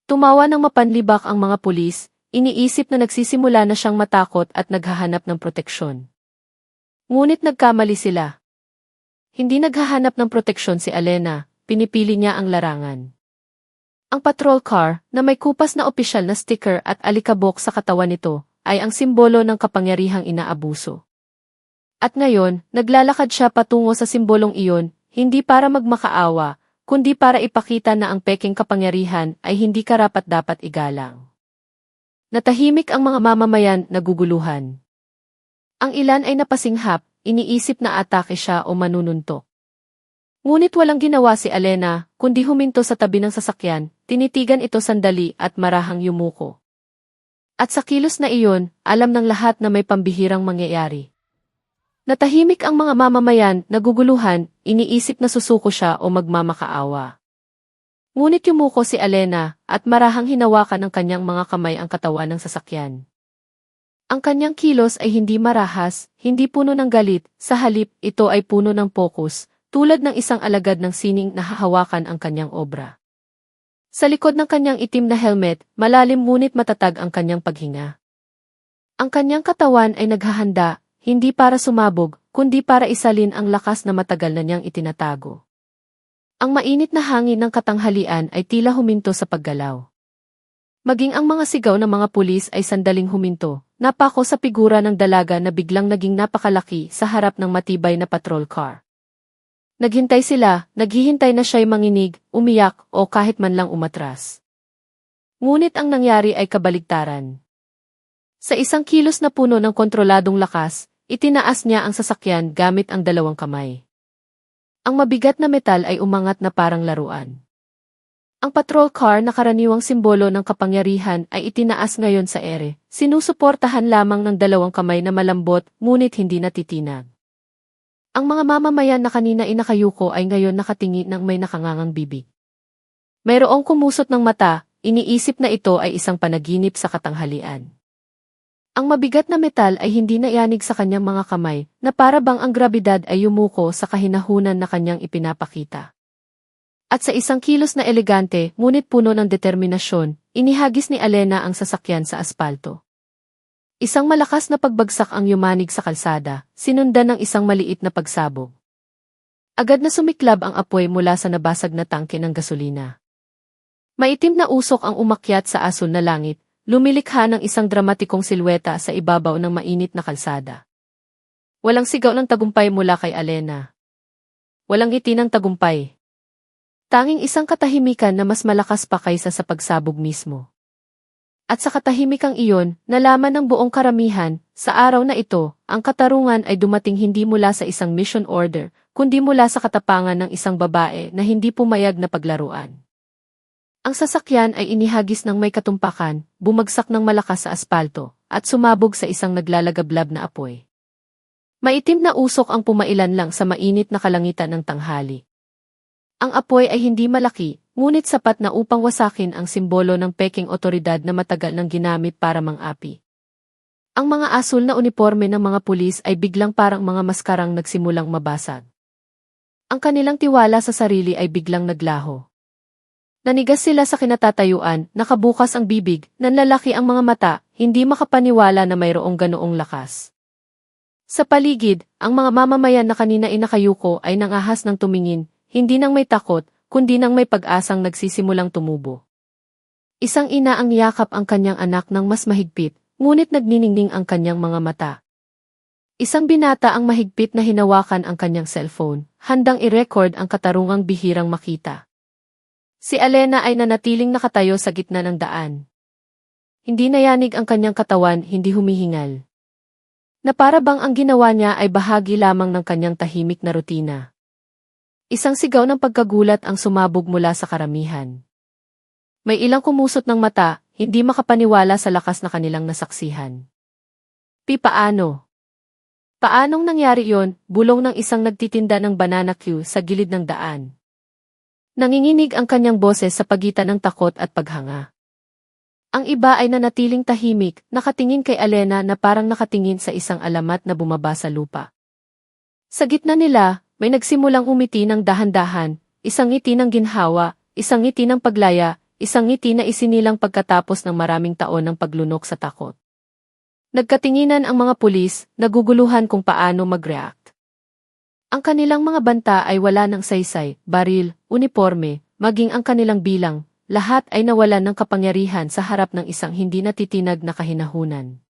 S1: Tumawa ng mapanlibak ang mga pulis, iniisip na nagsisimula na siyang matakot at naghahanap ng proteksyon. Ngunit nagkamali sila. Hindi naghahanap ng proteksyon si Alena, pinipili niya ang larangan. Ang patrol car, na may kupas na opisyal na sticker at alikabok sa katawan nito, ay ang simbolo ng kapangyarihang inaabuso. At ngayon, naglalakad siya patungo sa simbolong iyon, hindi para magmakaawa, kundi para ipakita na ang peking kapangyarihan ay hindi karapat-dapat igalang. Natahimik ang mga mamamayan, naguguluhan. Ang ilan ay napasinghap, iniisip na atake siya o manununtok. Ngunit walang ginawa si Alena, kundi huminto sa tabi ng sasakyan, tinitigan ito sandali at marahang yumuko. At sa kilos na iyon, alam ng lahat na may pambihirang mangyayari. Natahimik ang mga mamamayan, naguguluhan, iniisip na susuko siya o magmamakaawa. Ngunit yumuko si Alena, at marahang hinawakan ng kanyang mga kamay ang katawan ng sasakyan. Ang kanyang kilos ay hindi marahas, hindi puno ng galit, sa halip ito ay puno ng pokus, tulad ng isang alagad ng sining na hahawakan ang kanyang obra. Sa likod ng kanyang itim na helmet, malalim ngunit matatag ang kanyang paghinga. Ang kanyang katawan ay naghahanda, hindi para sumabog, kundi para isalin ang lakas na matagal na niyang itinatago. Ang mainit na hangin ng katanghalian ay tila huminto sa paggalaw. Maging ang mga sigaw ng mga pulis ay sandaling huminto, napako sa figura ng dalaga na biglang naging napakalaki sa harap ng matibay na patrol car. Naghintay sila, naghihintay na siya'y manginig, umiyak, o kahit man lang umatras. Ngunit ang nangyari ay kabaligtaran. Sa isang kilos na puno ng kontroladong lakas, itinaas niya ang sasakyan gamit ang dalawang kamay. Ang mabigat na metal ay umangat na parang laruan. Ang patrol car na karaniwang simbolo ng kapangyarihan ay itinaas ngayon sa ere, sinusuportahan lamang ng dalawang kamay na malambot ngunit hindi natitinag. Ang mga mamamayan na kanina inakayuko ay ngayon nakatingin ng may nakangangang bibig. Mayroong kumusot ng mata, iniisip na ito ay isang panaginip sa katanghalian. Ang mabigat na metal ay hindi naiyanig sa kanyang mga kamay, na para bang ang grabidad ay yumuko sa kahinahunan na kanyang ipinapakita. At sa isang kilos na elegante, ngunit puno ng determinasyon, inihagis ni Alena ang sasakyan sa aspalto. Isang malakas na pagbagsak ang yumanig sa kalsada, sinundan ng isang maliit na pagsabog. Agad na sumiklab ang apoy mula sa nabasag na tangke ng gasolina. Maitim na usok ang umakyat sa asul na langit, lumilikha ng isang dramatikong silweta sa ibabaw ng mainit na kalsada. Walang sigaw ng tagumpay mula kay Alena. Walang ngiti ng tagumpay. Tanging isang katahimikan na mas malakas pa kaysa sa pagsabog mismo. At sa katahimikang iyon, nalaman ng buong karamihan, sa araw na ito, ang katarungan ay dumating hindi mula sa isang mission order, kundi mula sa katapangan ng isang babae na hindi pumayag na paglaruan. Ang sasakyan ay inihagis ng may katumpakan, bumagsak ng malakas sa aspalto, at sumabog sa isang naglalagablab na apoy. Maitim na usok ang pumailan lang sa mainit na kalangitan ng tanghali. Ang apoy ay hindi malaki, ngunit sapat na upang wasakin ang simbolo ng peking otoridad na matagal nang ginamit para mang-api. Ang mga asul na uniforme ng mga pulis ay biglang parang mga maskarang nagsimulang mabasag. Ang kanilang tiwala sa sarili ay biglang naglaho. Nanigas sila sa kinatatayuan, nakabukas ang bibig, nanlalaki ang mga mata, hindi makapaniwala na mayroong ganoong lakas. Sa paligid, ang mga mamamayan na kanina inakayuko ay nangahas ng tumingin, hindi nang may takot, kundi nang may pag-asang nagsisimulang tumubo. Isang ina ang yakap ang kanyang anak ng mas mahigpit, ngunit nagniningning ang kanyang mga mata. Isang binata ang mahigpit na hinawakan ang kanyang cellphone, handang i-record ang katarungang bihirang makita. Si Alena ay nanatiling nakatayo sa gitna ng daan. Hindi nayanig ang kanyang katawan, hindi humihingal. Na para bang ang ginawa niya ay bahagi lamang ng kanyang tahimik na rutina. Isang sigaw ng pagkagulat ang sumabog mula sa karamihan. May ilang kumusot ng mata, hindi makapaniwala sa lakas na kanilang nasaksihan. Paano? Paanong nangyari yon? Bulong ng isang nagtitinda ng banana queue sa gilid ng daan. Nanginginig ang kanyang boses sa pagitan ng takot at paghanga. Ang iba ay nanatiling tahimik, nakatingin kay Alena na parang nakatingin sa isang alamat na bumaba sa lupa. Sa gitna nila, may nagsimulang umiti ng dahan-dahan, isang ngiti ng ginhawa, isang ngiti ng paglaya, isang ngiti na isinilang pagkatapos ng maraming taon ng paglunok sa takot. Nagkatinginan ang mga pulis, naguguluhan kung paano mag-react. Ang kanilang mga banta ay wala ng saysay, baril, uniforme, maging ang kanilang bilang, lahat ay nawalan ng kapangyarihan sa harap ng isang hindi natitinag na kahinahunan.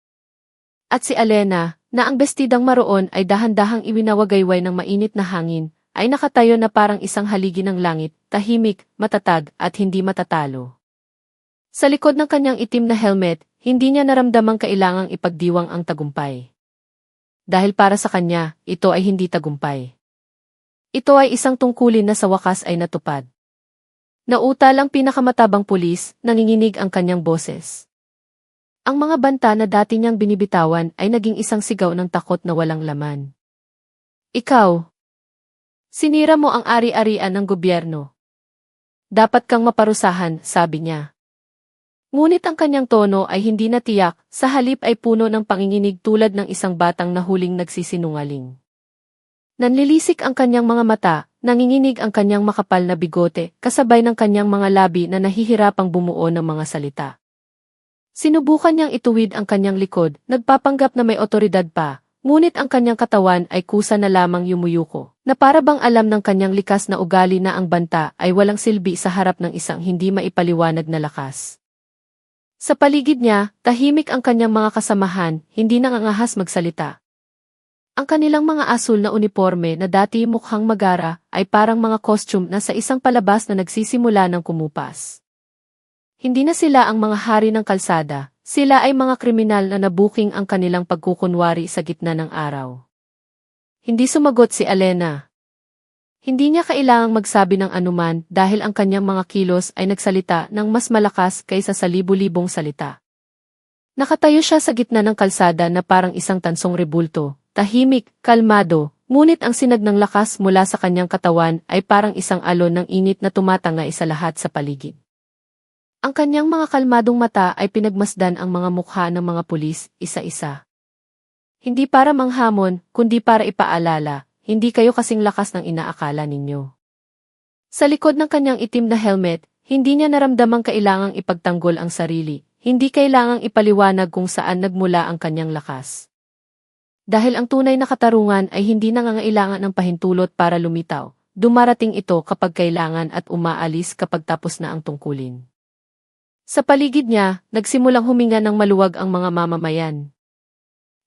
S1: At si Alena, na ang bestidang maroon ay dahan-dahang iwinawagayway ng mainit na hangin, ay nakatayo na parang isang haligi ng langit, tahimik, matatag, at hindi matatalo. Sa likod ng kanyang itim na helmet, hindi niya naramdamang kailangang ipagdiwang ang tagumpay. Dahil para sa kanya, ito ay hindi tagumpay. Ito ay isang tungkulin na sa wakas ay natupad. Nautal ang pinakamatabang pulis, nanginginig ang kanyang boses. Ang mga banta na dati niyang binibitawan ay naging isang sigaw ng takot na walang laman. Ikaw! Sinira mo ang ari-arian ng gobyerno. Dapat kang maparusahan, sabi niya. Ngunit ang kanyang tono ay hindi natiyak, sa halip ay puno ng panginginig tulad ng isang batang nahuling nagsisinungaling. Nanlilisik ang kanyang mga mata, nanginginig ang kanyang makapal na bigote, kasabay ng kanyang mga labi na nahihirapang bumuo ng mga salita. Sinubukan niyang ituwid ang kanyang likod, nagpapanggap na may otoridad pa, ngunit ang kanyang katawan ay kusa na lamang yumuyuko, na para bang alam ng kanyang likas na ugali na ang banta ay walang silbi sa harap ng isang hindi maipaliwanag na lakas. Sa paligid niya, tahimik ang kanyang mga kasamahan, hindi nangangahas magsalita. Ang kanilang mga asul na uniforme na dati mukhang magara ay parang mga costume na sa isang palabas na nagsisimula ng kumupas. Hindi na sila ang mga hari ng kalsada, sila ay mga kriminal na nabuking ang kanilang pagkukunwari sa gitna ng araw. Hindi sumagot si Alena. Hindi niya kailangang magsabi ng anuman dahil ang kanyang mga kilos ay nagsalita ng mas malakas kaysa sa libu-libong salita. Nakatayo siya sa gitna ng kalsada na parang isang tansong rebulto, tahimik, kalmado, ngunit ang sinag ng lakas mula sa kanyang katawan ay parang isang alon ng init na tumatangay sa lahat sa paligid. Ang kanyang mga kalmadong mata ay pinagmasdan ang mga mukha ng mga pulis, isa-isa. Hindi para manghamon, kundi para ipaalala, hindi kayo kasing lakas ng inaakala ninyo. Sa likod ng kanyang itim na helmet, hindi niya naramdamang kailangang ipagtanggol ang sarili, hindi kailangang ipaliwanag kung saan nagmula ang kanyang lakas. Dahil ang tunay na katarungan ay hindi nangangailangan ng pahintulot para lumitaw, dumarating ito kapag kailangan at umaalis kapag tapos na ang tungkulin. Sa paligid niya, nagsimulang huminga ng maluwag ang mga mamamayan.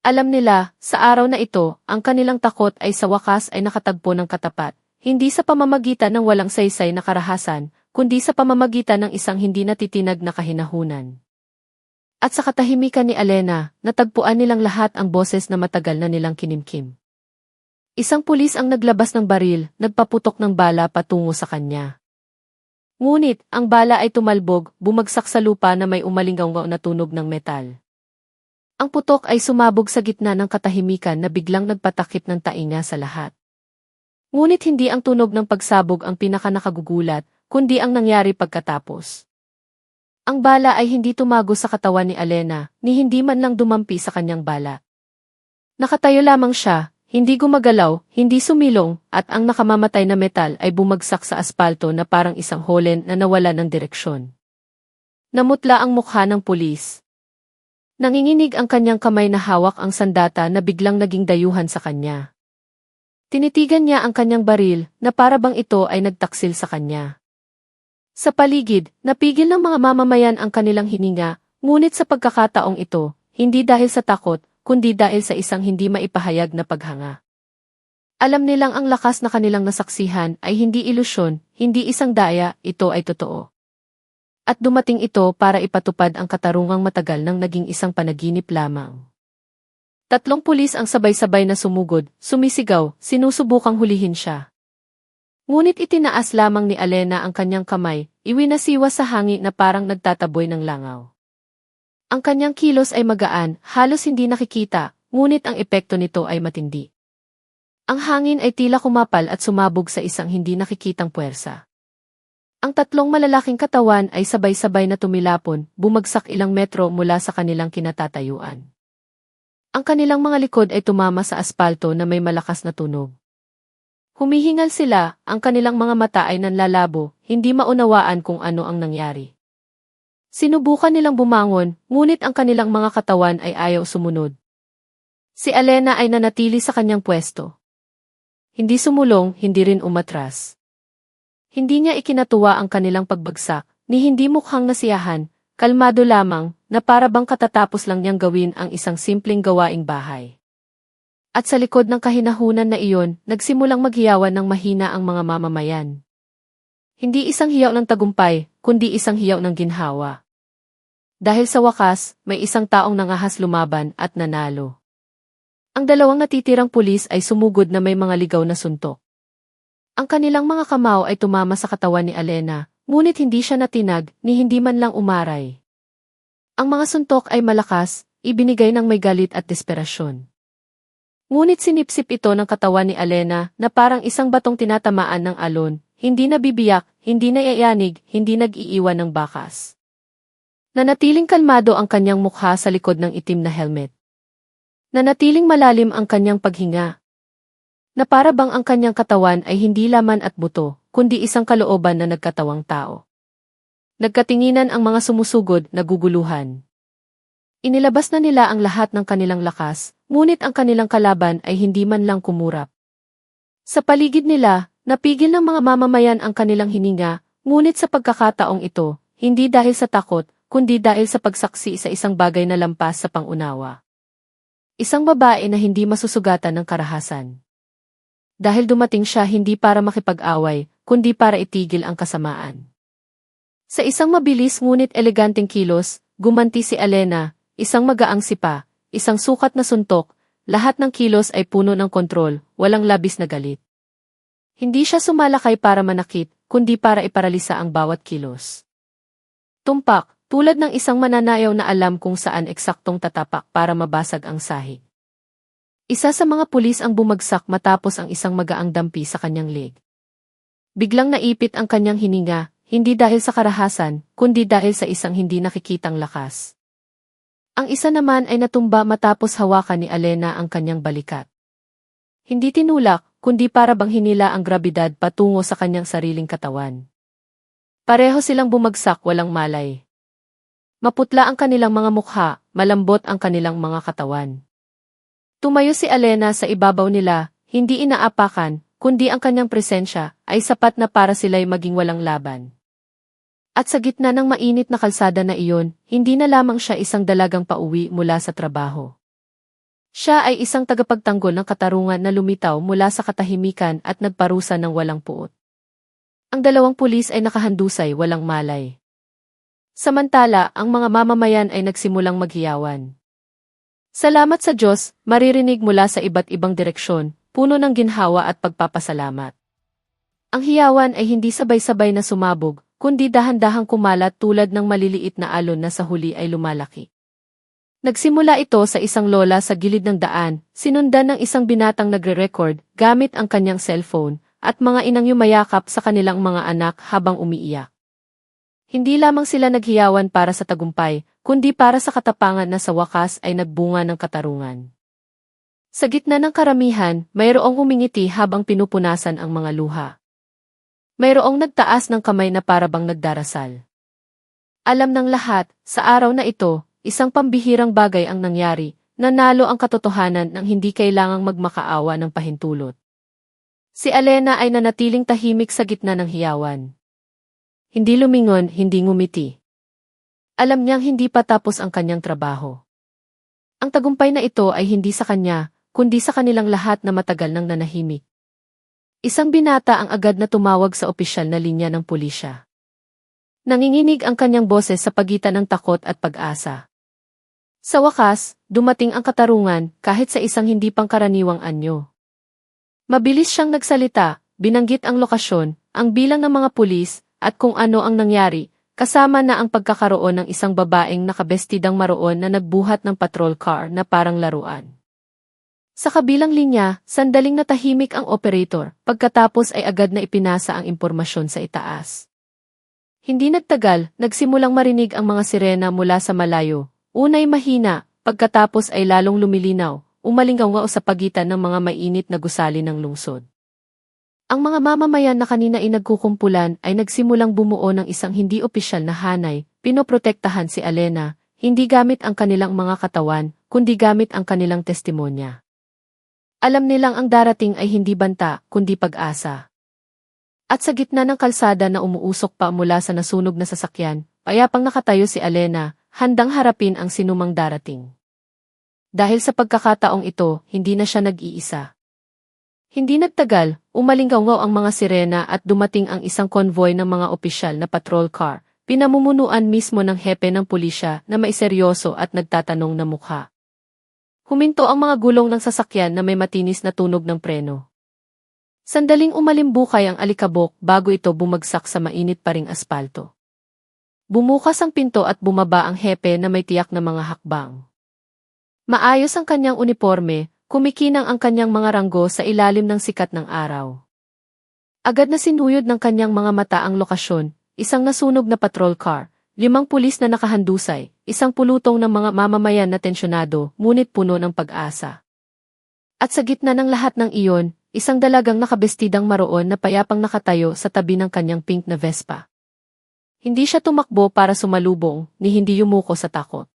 S1: Alam nila, sa araw na ito, ang kanilang takot ay sa wakas ay nakatagpo ng katapat, hindi sa pamamagitan ng walang saysay na karahasan, kundi sa pamamagitan ng isang hindi natitinag na kahinahunan. At sa katahimikan ni Alena, natagpuan nilang lahat ang boses na matagal na nilang kinimkim. Isang pulis ang naglabas ng baril, nagpaputok ng bala patungo sa kanya. Ngunit, ang bala ay tumalbog, bumagsak sa lupa na may umalingaw na tunog ng metal. Ang putok ay sumabog sa gitna ng katahimikan na biglang nagpatakip ng tainga sa lahat. Ngunit hindi ang tunog ng pagsabog ang pinakanakagugulat, kundi ang nangyari pagkatapos. Ang bala ay hindi tumago sa katawan ni Alena, ni hindi man lang dumampi sa kanyang bala. Nakatayo lamang siya, hindi gumagalaw, hindi sumilong, at ang nakamamatay na metal ay bumagsak sa aspalto na parang isang holen na nawala ng direksyon. Namutla ang mukha ng pulis. Nanginginig ang kanyang kamay na hawak ang sandata na biglang naging dayuhan sa kanya. Tinitigan niya ang kanyang baril na para bang ito ay nagtaksil sa kanya. Sa paligid, napigil ng mga mamamayan ang kanilang hininga, ngunit sa pagkakataong ito, hindi dahil sa takot, kundi dahil sa isang hindi maipahayag na paghanga. Alam nilang ang lakas na kanilang nasaksihan ay hindi ilusyon, hindi isang daya, ito ay totoo. At dumating ito para ipatupad ang katarungang matagal nang naging isang panaginip lamang. 3 pulis ang sabay-sabay na sumugod, sumisigaw, sinusubukang hulihin siya. Ngunit itinaas lamang ni Alena ang kanyang kamay, iwinasiwa sa hangin na parang nagtataboy ng langaw. Ang kanyang kilos ay magaan, halos hindi nakikita, ngunit ang epekto nito ay matindi. Ang hangin ay tila kumapal at sumabog sa isang hindi nakikitang puwersa. Ang 3 malalaking katawan ay sabay-sabay na tumilapon, bumagsak ilang metro mula sa kanilang kinatatayuan. Ang kanilang mga likod ay tumama sa aspalto na may malakas na tunog. Humihingal sila, ang kanilang mga mata ay nanlalabo, hindi maunawaan kung ano ang nangyari. Sinubukan nilang bumangon, ngunit ang kanilang mga katawan ay ayaw sumunod. Si Alena ay nanatili sa kanyang pwesto. Hindi sumulong, hindi rin umatras. Hindi niya ikinatuwa ang kanilang pagbagsak, ni hindi mukhang nasiyahan, kalmado lamang, na para bang katatapos lang niyang gawin ang isang simpleng gawaing bahay. At sa likod ng kahinahunan na iyon, nagsimulang maghiyawan ng mahina ang mga mamamayan. Hindi isang hiyaw ng tagumpay, kundi isang hiyaw ng ginhawa. Dahil sa wakas, may isang taong nangahas lumaban at nanalo. Ang 2 natitirang pulis ay sumugod na may mga ligaw na suntok. Ang kanilang mga kamao ay tumama sa katawan ni Alena, ngunit hindi siya natinag, ni hindi man lang umaray. Ang mga suntok ay malakas, ibinigay ng may galit at desperasyon. Ngunit sinipsip ito ng katawan ni Alena na parang isang batong tinatamaan ng alon, hindi nabibiyak, hindi naiyanig, hindi nag-iiwan ng bakas. Nanatiling kalmado ang kanyang mukha sa likod ng itim na helmet. Nanatiling malalim ang kanyang paghinga. Na para bang ang kanyang katawan ay hindi laman at buto, kundi isang kalooban na nagkatawang tao. Nagkatinginan ang mga sumusugod, naguguluhan. Inilabas na nila ang lahat ng kanilang lakas, ngunit ang kanilang kalaban ay hindi man lang kumurap. Sa paligid nila, napigil ng mga mamamayan ang kanilang hininga, ngunit sa pagkakataong ito, hindi dahil sa takot, kundi dahil sa pagsaksi sa isang bagay na lampas sa pangunawa. Isang babae na hindi masusugatan ng karahasan. Dahil dumating siya hindi para makipag-away, kundi para itigil ang kasamaan. Sa isang mabilis ngunit eleganteng kilos, gumanti si Alena, isang magaang sipa, isang sukat na suntok, lahat ng kilos ay puno ng kontrol, walang labis na galit. Hindi siya sumalakay para manakit, kundi para iparalisa ang bawat kilos. Tumpak, tulad ng isang mananayaw na alam kung saan eksaktong tatapak para mabasag ang sahig. Isa sa mga pulis ang bumagsak matapos ang isang magaang dampi sa kanyang leg. Biglang naipit ang kanyang hininga, hindi dahil sa karahasan, kundi dahil sa isang hindi nakikitang lakas. Ang isa naman ay natumba matapos hawakan ni Alena ang kanyang balikat. Hindi tinulak, kundi para bang hinila ang grabidad patungo sa kanyang sariling katawan. Pareho silang bumagsak walang malay. Maputla ang kanilang mga mukha, malambot ang kanilang mga katawan. Tumayo si Alena sa ibabaw nila, hindi inaapakan, kundi ang kanyang presensya ay sapat na para sila'y maging walang laban. At sa gitna ng mainit na kalsada na iyon, hindi na lamang siya isang dalagang pauwi mula sa trabaho. Siya ay isang tagapagtanggol ng katarungan na lumitaw mula sa katahimikan at nagparusa ng walang puot. Ang dalawang pulis ay nakahandusay walang malay. Samantala, ang mga mamamayan ay nagsimulang maghiyawan. Salamat sa Diyos, maririnig mula sa iba't ibang direksyon, puno ng ginhawa at pagpapasalamat. Ang hiyawan ay hindi sabay-sabay na sumabog, kundi dahan-dahang kumalat tulad ng maliliit na alon na sa huli ay lumalaki. Nagsimula ito sa isang lola sa gilid ng daan, sinundan ng isang binatang nagre-record gamit ang kanyang cellphone, at mga inang yumayakap sa kanilang mga anak habang umiiyak. Hindi lamang sila naghiyawan para sa tagumpay, kundi para sa katapangan na sa wakas ay nagbunga ng katarungan. Sa gitna ng karamihan, mayroong humingiti habang pinupunasan ang mga luha. Mayroong nagtaas ng kamay na parabang nagdarasal. Alam ng lahat, sa araw na ito, isang pambihirang bagay ang nangyari, nanalo ang katotohanan ng hindi kailangang magmakaawa ng pahintulot. Si Alena ay nanatiling tahimik sa gitna ng hiyawan. Hindi lumingon, hindi ngumiti. Alam niyang hindi pa tapos ang kanyang trabaho. Ang tagumpay na ito ay hindi sa kanya, kundi sa kanilang lahat na matagal nang nanahimik. Isang binata ang agad na tumawag sa opisyal na linya ng pulisya. Nanginginig ang kanyang boses sa pagitan ng takot at pag-asa. Sa wakas, dumating ang katarungan kahit sa isang hindi pangkaraniwang anyo. Mabilis siyang nagsalita, binanggit ang lokasyon, ang bilang ng mga pulis, at kung ano ang nangyari, kasama na ang pagkakaroon ng isang babaeng nakabestidang maroon na nagbuhat ng patrol car na parang laruan. Sa kabilang linya, sandaling natahimik ang operator, pagkatapos ay agad na ipinasa ang impormasyon sa itaas. Hindi nagtagal, nagsimulang marinig ang mga sirena mula sa malayo, unay mahina, pagkatapos ay lalong lumilinaw, umalinggaw sa pagitan ng mga mainit na gusali ng lungsod. Ang mga mamamayan na kanina ay nagkukumpulan ay nagsimulang bumuo ng isang hindi opisyal na hanay, pinoprotektahan si Alena, hindi gamit ang kanilang mga katawan, kundi gamit ang kanilang testimonya. Alam nilang ang darating ay hindi banta, kundi pag-asa. At sa gitna ng kalsada na umuusok pa mula sa nasunog na sasakyan, payapang nakatayo si Alena, handang harapin ang sinumang darating. Dahil sa pagkakataong ito, hindi na siya nag-iisa. Hindi nagtagal, umalinggaw ang mga sirena at dumating ang isang konvoy ng mga opisyal na patrol car, pinamumunuan mismo ng hepe ng pulisya na maiseryoso at nagtatanong na mukha. Huminto ang mga gulong ng sasakyan na may matinis na tunog ng preno. Sandaling umalimbukay ang alikabok bago ito bumagsak sa mainit pa ring aspalto. Bumukas ang pinto at bumaba ang hepe na may tiyak na mga hakbang. Maayos ang kanyang uniforme, kumikinang ang kanyang mga ranggo sa ilalim ng sikat ng araw. Agad na sinuyod ng kanyang mga mata ang lokasyon, isang nasunog na patrol car, 5 pulis na nakahandusay, isang pulutong ng mga mamamayan na tensyonado, ngunit puno ng pag-asa. At sa gitna ng lahat ng iyon, isang dalagang nakabestidang maroon na payapang nakatayo sa tabi ng kanyang pink na Vespa. Hindi siya tumakbo para sumalubong, ni hindi yumuko sa takot.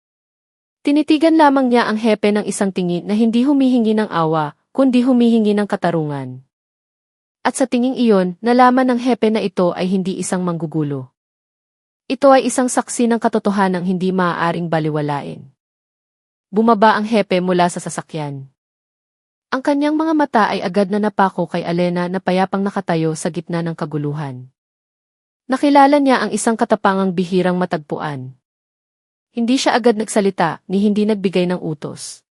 S1: Tinitigan lamang niya ang hepe ng isang tingin na hindi humihingi ng awa, kundi humihingi ng katarungan. At sa tinging iyon, nalaman ng hepe na ito ay hindi isang manggugulo. Ito ay isang saksi ng katotohanang hindi maaaring baliwalain. Bumaba ang hepe mula sa sasakyan. Ang kanyang mga mata ay agad na napako kay Alena na payapang nakatayo sa gitna ng kaguluhan. Nakilala niya ang isang katapangang bihirang matagpuan. Hindi siya agad nagsalita, ni hindi nagbigay ng utos.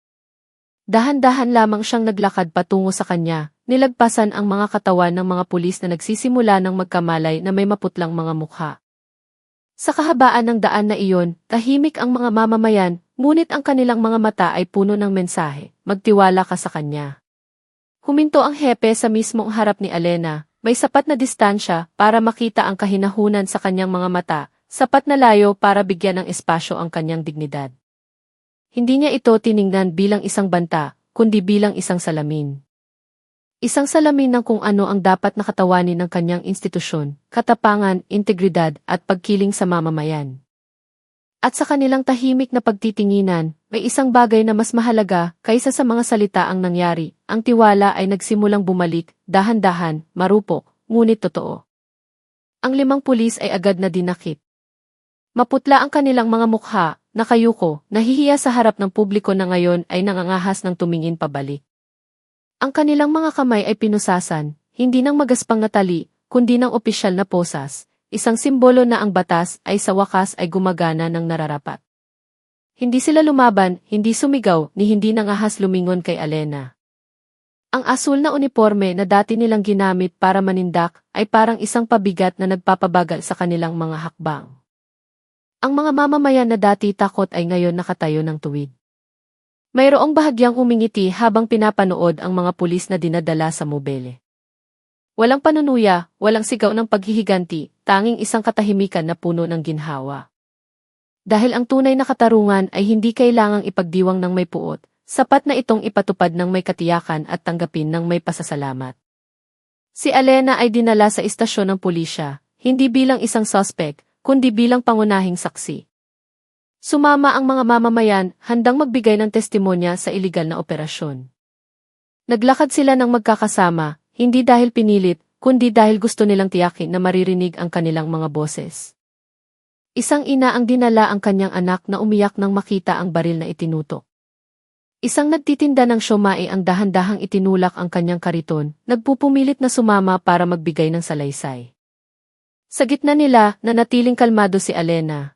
S1: Dahan-dahan lamang siyang naglakad patungo sa kanya, nilagpasan ang mga katawan ng mga pulis na nagsisimula ng magkamalay na may maputlang mga mukha. Sa kahabaan ng daan na iyon, tahimik ang mga mamamayan, ngunit ang kanilang mga mata ay puno ng mensahe, magtiwala ka sa kanya. Huminto ang hepe sa mismong harap ni Alena, May sapat na distansya para makita ang kahinahunan sa kanyang mga mata, sapat na layo para bigyan ng espasyo ang kanyang dignidad. Hindi niya ito tiningnan bilang isang banta, kundi bilang isang salamin. Isang salamin ng kung ano ang dapat nakatawanin ng kanyang institusyon, katapangan, integridad at pagkiling sa mamamayan. At sa kanilang tahimik na pagtitinginan, may isang bagay na mas mahalaga kaysa sa mga salita ang nangyari. Ang tiwala ay nagsimulang bumalik, dahan-dahan, marupok, ngunit totoo. Ang 5 pulis ay agad na dinakip. Maputla ang kanilang mga mukha, nakayuko, nahihiya sa harap ng publiko na ngayon ay nangangahas ng tumingin pabalik. Ang kanilang mga kamay ay pinusasan, hindi ng magaspang na tali, kundi ng opisyal na posas, isang simbolo na ang batas ay sa wakas ay gumagana ng nararapat. Hindi sila lumaban, hindi sumigaw, ni hindi nangahas lumingon kay Alena. Ang asul na uniforme na dati nilang ginamit para manindak ay parang isang pabigat na nagpapabagal sa kanilang mga hakbang. Ang mga mamamayan na dati takot ay ngayon nakatayo ng tuwid. Mayroong bahagyang umingiti habang pinapanood ang mga pulis na dinadala sa mobile. Walang panunuya, walang sigaw ng paghihiganti, tanging isang katahimikan na puno ng ginhawa. Dahil ang tunay na katarungan ay hindi kailangang ipagdiwang ng may puot, sapat na itong ipatupad ng may katiyakan at tanggapin ng may pasasalamat. Si Alena ay dinala sa istasyon ng pulisya, hindi bilang isang suspect, kundi bilang pangunahing saksi. Sumama ang mga mamamayan, handang magbigay ng testimonya sa iligal na operasyon. Naglakad sila ng magkakasama, hindi dahil pinilit, kundi dahil gusto nilang tiyakin na maririnig ang kanilang mga boses. Isang ina ang dinala ang kanyang anak na umiyak nang makita ang baril na itinutok. Isang nagtitinda ng siomai ang dahan-dahang itinulak ang kanyang kariton, nagpupumilit na sumama para magbigay ng salaysay. Sa gitna nila, nanatiling kalmado si Alena.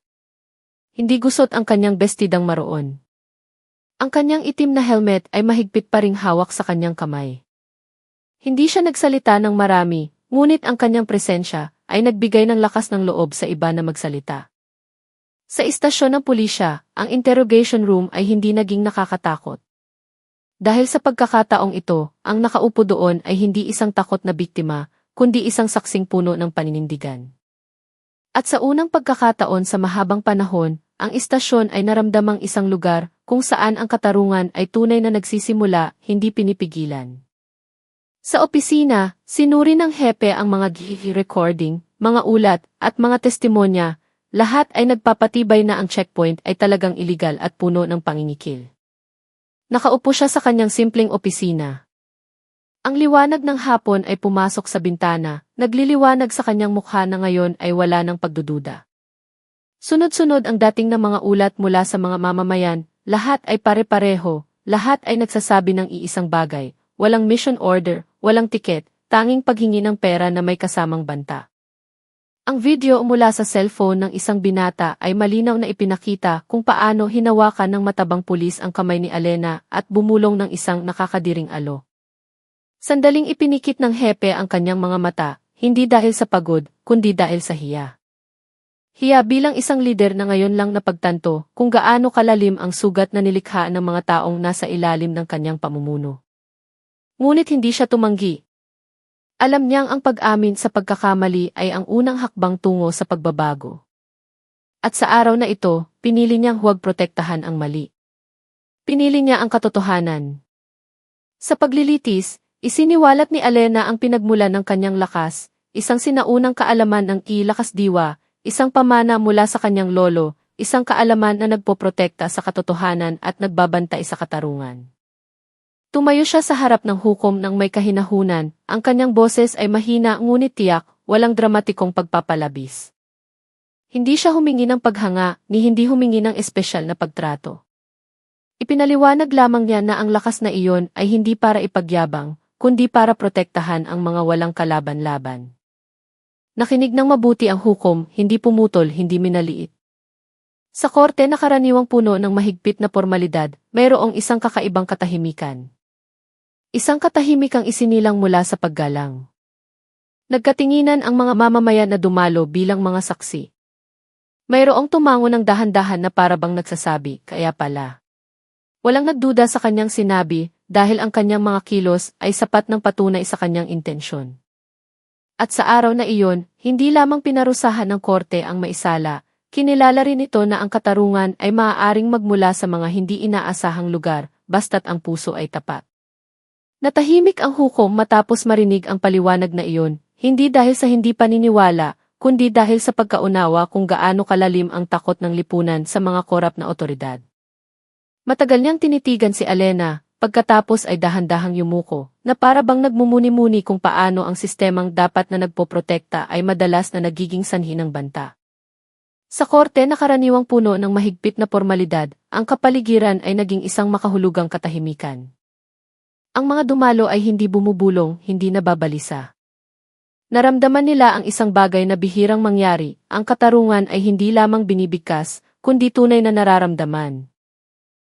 S1: Hindi gusot ang kanyang bestidang maroon. Ang kanyang itim na helmet ay mahigpit pa ring hawak sa kanyang kamay. Hindi siya nagsalita ng marami, ngunit ang kanyang presensya ay nagbigay ng lakas ng loob sa iba na magsalita. Sa istasyon ng pulisya, ang interrogation room ay hindi naging nakakatakot. Dahil sa pagkakataong ito, ang nakaupo doon ay hindi isang takot na biktima, kundi isang saksing puno ng paninindigan. At sa unang pagkakataon sa mahabang panahon, ang istasyon ay naramdamang isang lugar kung saan ang katarungan ay tunay na nagsisimula, hindi pinipigilan. Sa opisina, sinuri ng hepe ang mga recording, mga ulat, at mga testimonya, lahat ay nagpapatibay na ang checkpoint ay talagang iligal at puno ng pangingikil. Nakaupo siya sa kanyang simpleng opisina. Ang liwanag ng hapon ay pumasok sa bintana, nagliliwanag sa kanyang mukha na ngayon ay wala ng pagdududa. Sunod-sunod ang dating na mga ulat mula sa mga mamamayan, lahat ay pare-pareho, lahat ay nagsasabi ng iisang bagay, walang mission order, walang tiket, tanging paghingi ng pera na may kasamang banta. Ang video mula sa cellphone ng isang binata ay malinaw na ipinakita kung paano hinawakan ng matabang pulis ang kamay ni Alena at bumulong ng isang nakakadiring alo. Sandaling ipinikit ng hepe ang kanyang mga mata, hindi dahil sa pagod, kundi dahil sa hiya. Hiya bilang isang lider na ngayon lang napagtanto kung gaano kalalim ang sugat na nilikha ng mga taong nasa ilalim ng kanyang pamumuno. Ngunit hindi siya tumanggi. Alam niyang ang pag-amin sa pagkakamali ay ang unang hakbang tungo sa pagbabago. At sa araw na ito, pinili niyang huwag protektahan ang mali. Pinili niya ang katotohanan. Sa paglilitis, isiniwalat ni Alena ang pinagmulan ng kanyang lakas, isang sinaunang kaalaman ng ilakas diwa, isang pamana mula sa kanyang lolo, isang kaalaman na nagpoprotekta sa katotohanan at nagbabantay sa katarungan. Tumayo siya sa harap ng hukom ng may kahinahunan, ang kanyang boses ay mahina ngunit tiyak, walang dramatikong pagpapalabis. Hindi siya humingi ng paghanga, ni hindi humingi ng espesyal na pagtrato. Ipinaliwanag lamang niya na ang lakas na iyon ay hindi para ipagyabang, kundi para protektahan ang mga walang kalaban-laban. Nakinig ng mabuti ang hukom, hindi pumutol, hindi minaliit. Sa korte na karaniwang puno ng mahigpit na formalidad, mayroong isang kakaibang katahimikan. Isang katahimikang isinilang mula sa paggalang. Nagkatinginan ang mga mamamayan na dumalo bilang mga saksi. Mayroong tumango ng dahan-dahan na parabang nagsasabi, kaya pala. Walang nagduda sa kanyang sinabi dahil ang kanyang mga kilos ay sapat ng patunay sa kanyang intensyon. At sa araw na iyon, hindi lamang pinarusahan ng korte ang maisala, kinilala rin ito na ang katarungan ay maaaring magmula sa mga hindi inaasahang lugar, basta't ang puso ay tapat. Natahimik ang hukom matapos marinig ang paliwanag na iyon, hindi dahil sa hindi paniniwala, kundi dahil sa pagkaunawa kung gaano kalalim ang takot ng lipunan sa mga korap na otoridad. Matagal niyang tinitigan si Elena, pagkatapos ay dahan-dahang yumuko, na para bang nagmumuni-muni kung paano ang sistemang dapat na nagpoprotekta ay madalas na nagiging sanhi ng banta. Sa korte na karaniwang puno ng mahigpit na formalidad, ang kapaligiran ay naging isang makahulugang katahimikan. Ang mga dumalo ay hindi bumubulong, hindi nababalisa. Naramdaman nila ang isang bagay na bihirang mangyari, ang katarungan ay hindi lamang binibigkas, kundi tunay na nararamdaman.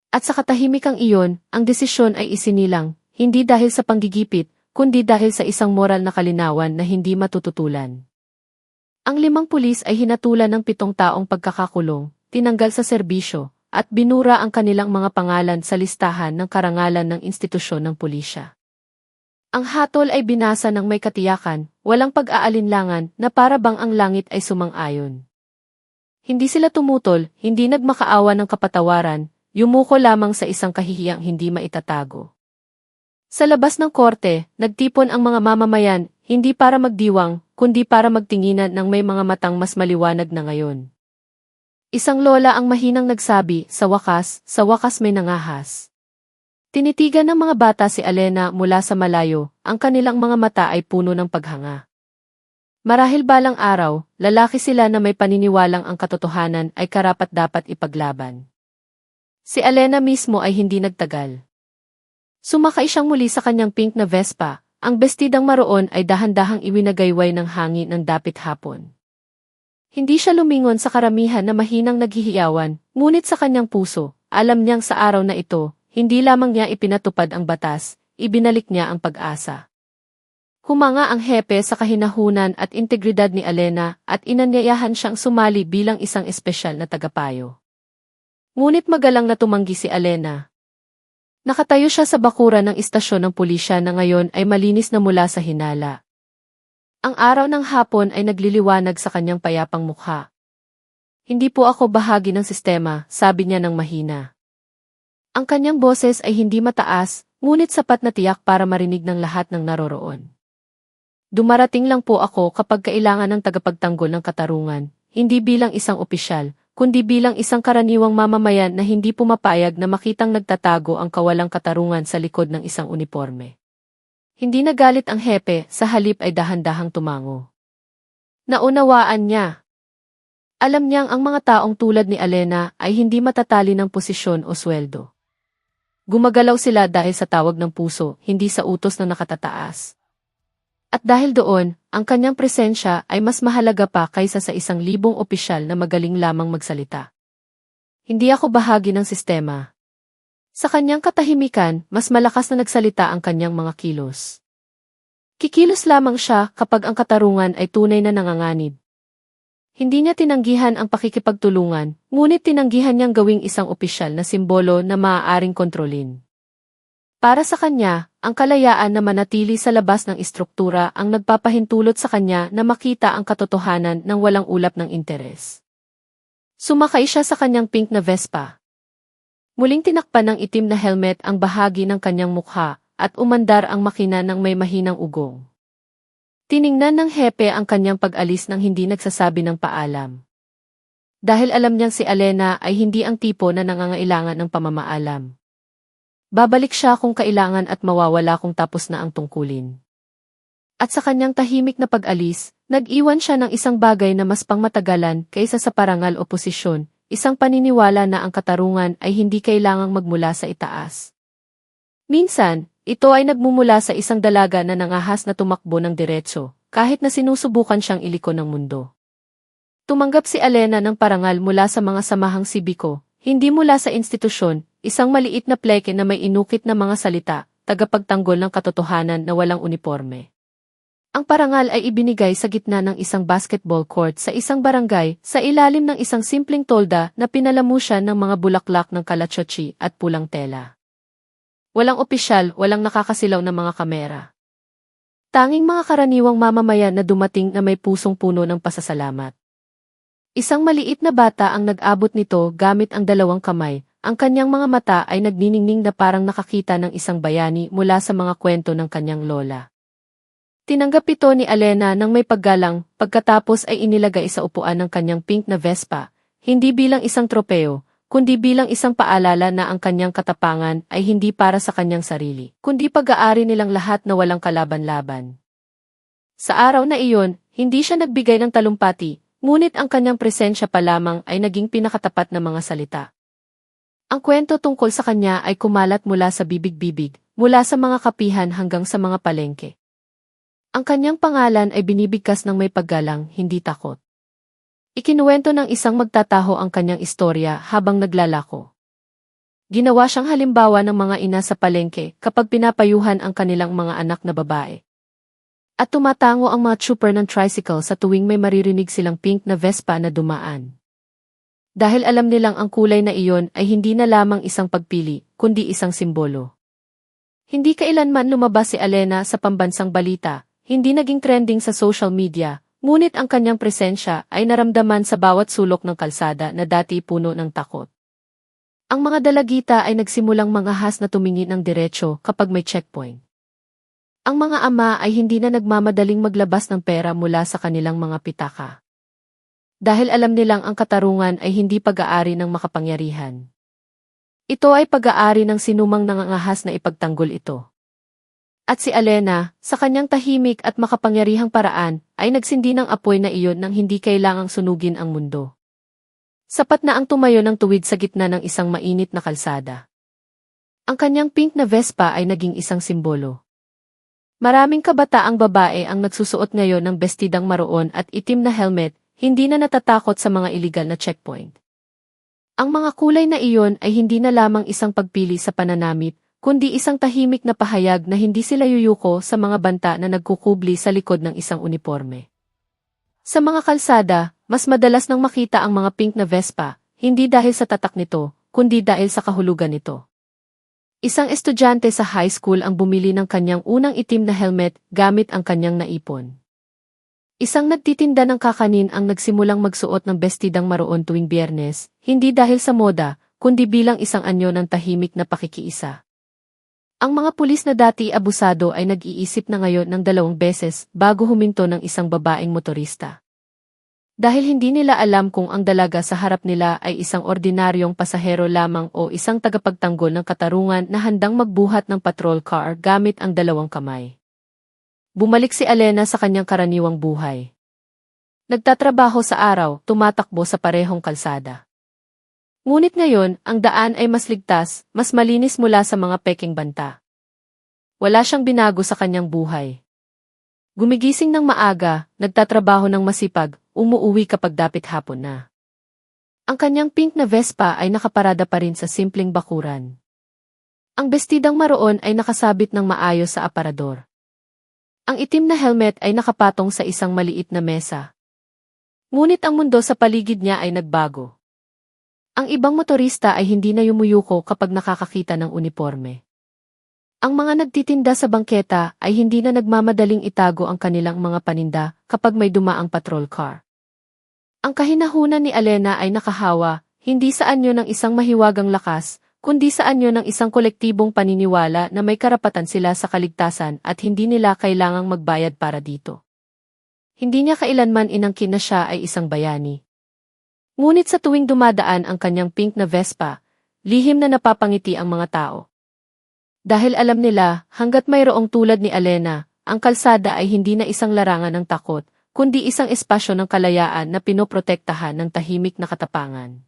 S1: At sa katahimikang iyon, ang desisyon ay isinilang, hindi dahil sa panggigipit, kundi dahil sa isang moral na kalinawan na hindi matututulan. Ang 5 pulis ay hinatulan ng 7 taong pagkakakulong, tinanggal sa serbisyo, at binura ang kanilang mga pangalan sa listahan ng karangalan ng institusyon ng pulisya. Ang hatol ay binasa ng may katiyakan, walang pag-aalinlangan na para bang ang langit ay sumang-ayon. Hindi sila tumutol, hindi nagmakaawa ng kapatawaran, yumuko lamang sa isang kahihiyang hindi maitatago. Sa labas ng korte, nagtipon ang mga mamamayan, hindi para magdiwang, kundi para magtinginan ng may mga matang mas maliwanag na ngayon. Isang lola ang mahinang nagsabi, sa wakas may nangahas. Tinitigan ng mga bata si Elena mula sa malayo, ang kanilang mga mata ay puno ng paghanga. Marahil balang araw, lalaki sila na may paniniwalang ang katotohanan ay karapat-dapat ipaglaban. Si Elena mismo ay hindi nagtagal. Sumakay siyang muli sa kanyang pink na Vespa, ang bestidang maroon ay dahan-dahang iwinagayway ng hangin ng dapit hapon. Hindi siya lumingon sa karamihan na mahinang naghihiyawan, ngunit sa kanyang puso, alam niyang sa araw na ito, hindi lamang niya ipinatupad ang batas, ibinalik niya ang pag-asa. Humanga ang hepe sa kahinahunan at integridad ni Elena at inanyayahan siyang sumali bilang isang espesyal na tagapayo. Ngunit magalang na tumanggi si Elena. Nakatayo siya sa bakuran ng istasyon ng pulisya na ngayon ay malinis na mula sa hinala. Ang araw ng hapon ay nagliliwanag sa kanyang payapang mukha. Hindi po ako bahagi ng sistema, sabi niya ng mahina. Ang kanyang boses ay hindi mataas, ngunit sapat na tiyak para marinig ng lahat ng naroroon. Dumarating lang po ako kapag kailangan ng tagapagtanggol ng katarungan, hindi bilang isang opisyal, kundi bilang isang karaniwang mamamayan na hindi pumapayag na makitang nagtatago ang kawalang katarungan sa likod ng isang uniforme. Hindi nagalit ang hepe, sa halip ay dahan-dahang tumango. Naunawaan niya. Alam niyang ang mga taong tulad ni Elena ay hindi matatali ng posisyon o sweldo. Gumagalaw sila dahil sa tawag ng puso, hindi sa utos na nakatataas. At dahil doon, ang kanyang presensya ay mas mahalaga pa kaysa sa 1,000 opisyal na magaling lamang magsalita. Hindi ako bahagi ng sistema. Sa kanyang katahimikan, mas malakas na nagsalita ang kanyang mga kilos. Kikilos lamang siya kapag ang katarungan ay tunay na nanganganib. Hindi niya tinanggihan ang pakikipagtulungan, ngunit tinanggihan niyang gawing isang opisyal na simbolo na maaaring kontrolin. Para sa kanya, ang kalayaan na manatili sa labas ng istruktura ang nagpapahintulot sa kanya na makita ang katotohanan ng walang ulap ng interes. Sumakay siya sa kanyang pink na Vespa. Muling tinakpan ng itim na helmet ang bahagi ng kanyang mukha at umandar ang makina ng may mahinang ugong. Tiningnan ng hepe ang kanyang pag-alis nang hindi nagsasabi ng paalam. Dahil alam niyang si Elena ay hindi ang tipo na nangangailangan ng pamamaalam. Babalik siya kung kailangan at mawawala kung tapos na ang tungkulin. At sa kanyang tahimik na pag-alis, nag-iwan siya ng isang bagay na mas pangmatagalan kaysa sa parangal o posisyon, isang paniniwala na ang katarungan ay hindi kailangang magmula sa itaas. Minsan, ito ay nagmumula sa isang dalaga na nangahas na tumakbo ng diretso, kahit na sinusubukan siyang iliko ng mundo. Tumanggap si Elena ng parangal mula sa mga samahang sibiko, hindi mula sa institusyon, isang maliit na pleke na may inukit na mga salita, tagapagtanggol ng katotohanan na walang uniforme. Ang parangal ay ibinigay sa gitna ng isang basketball court sa isang barangay, sa ilalim ng isang simpleng tolda na pinalamusyan ng mga bulaklak ng kalatsotsi at pulang tela. Walang opisyal, walang nakakasilaw na mga kamera. Tanging mga karaniwang mamamayan na dumating na may pusong puno ng pasasalamat. Isang maliit na bata ang nag-abot nito gamit ang dalawang kamay. Ang kanyang mga mata ay nagniningning na parang nakakita ng isang bayani mula sa mga kwento ng kanyang lola. Tinanggap ito ni Alena nang may paggalang, pagkatapos ay inilagay sa upuan ng kanyang pink na Vespa, hindi bilang isang tropeo, kundi bilang isang paalala na ang kanyang katapangan ay hindi para sa kanyang sarili, kundi pag-aari nilang lahat na walang kalaban-laban. Sa araw na iyon, hindi siya nagbigay ng talumpati, ngunit ang kanyang presensya pa lamang ay naging pinakatapat na mga salita. Ang kwento tungkol sa kanya ay kumalat mula sa bibig-bibig, mula sa mga kapihan hanggang sa mga palengke. Ang kanyang pangalan ay binibigkas ng may paggalang, hindi takot. Ikinuwento ng isang magtataho ang kanyang istorya habang naglalako. Ginawa siyang halimbawa ng mga ina sa palengke kapag pinapayuhan ang kanilang mga anak na babae. At tumatango ang mga trooper ng tricycle sa tuwing may maririnig silang pink na Vespa na dumaan. Dahil alam nilang ang kulay na iyon ay hindi na lamang isang pagpili, kundi isang simbolo. Hindi kailanman lumabas si Alena sa pambansang balita, hindi naging trending sa social media, ngunit ang kanyang presensya ay naramdaman sa bawat sulok ng kalsada na dati puno ng takot. Ang mga dalagita ay nagsimulang manghahas na tumingin ng diretsyo kapag may checkpoint. Ang mga ama ay hindi na nagmamadaling maglabas ng pera mula sa kanilang mga pitaka. Dahil alam nilang ang katarungan ay hindi pag-aari ng makapangyarihan. Ito ay pag-aari ng sinumang nangangahas na ipagtanggol ito. At si Alena, sa kanyang tahimik at makapangyarihang paraan, ay nagsindi ng apoy na iyon nang hindi kailangang sunugin ang mundo. Sapat na ang tumayo ng tuwid sa gitna ng isang mainit na kalsada. Ang kanyang pink na Vespa ay naging isang simbolo. Maraming kabataang babae ang nagsusuot ngayon ng bestidang maroon at itim na helmet, hindi na natatakot sa mga iligal na checkpoint. Ang mga kulay na iyon ay hindi na lamang isang pagpili sa pananamit, kundi isang tahimik na pahayag na hindi sila yuyuko sa mga banta na nagkukubli sa likod ng isang uniforme. Sa mga kalsada, mas madalas nang makita ang mga pink na Vespa, hindi dahil sa tatak nito, kundi dahil sa kahulugan nito. Isang estudyante sa high school ang bumili ng kanyang unang itim na helmet gamit ang kanyang naipon. Isang nagtitinda ng kakanin ang nagsimulang magsuot ng bestidang maroon tuwing Biyernes, hindi dahil sa moda, kundi bilang isang anyo ng tahimik na pakikiisa. Ang mga pulis na dati abusado ay nag-iisip na ngayon ng 2 beses bago huminto ng isang babaeng motorista. Dahil hindi nila alam kung ang dalaga sa harap nila ay isang ordinaryong pasahero lamang o isang tagapagtanggol ng katarungan na handang magbuhat ng patrol car gamit ang 2 kamay. Bumalik si Alena sa kanyang karaniwang buhay. Nagtatrabaho sa araw, tumatakbo sa parehong kalsada. Ngunit ngayon, ang daan ay mas ligtas, mas malinis mula sa mga peking banta. Wala siyang binago sa kanyang buhay. Gumigising ng maaga, nagtatrabaho ng masipag, umuuwi kapag dapit hapon na. Ang kanyang pink na Vespa ay nakaparada pa rin sa simpleng bakuran. Ang bestidang maroon ay nakasabit ng maayos sa aparador. Ang itim na helmet ay nakapatong sa isang maliit na mesa. Ngunit ang mundo sa paligid niya ay nagbago. Ang ibang motorista ay hindi na yumuyuko kapag nakakakita ng uniforme. Ang mga nagtitinda sa bangketa ay hindi na nagmamadaling itago ang kanilang mga paninda kapag may dumaang patrol car. Ang kahinahunan ni Alena ay nakahawa, hindi sa anyo ng isang mahiwagang lakas, kundi sa anyo ng isang kolektibong paniniwala na may karapatan sila sa kaligtasan at hindi nila kailangang magbayad para dito. Hindi niya kailanman inangkin na siya ay isang bayani. Ngunit sa tuwing dumadaan ang kanyang pink na Vespa, lihim na napapangiti ang mga tao. Dahil alam nila, hanggat mayroong tulad ni Alena, ang kalsada ay hindi na isang larangan ng takot, kundi isang espasyo ng kalayaan na pinoprotektahan ng tahimik na katapangan.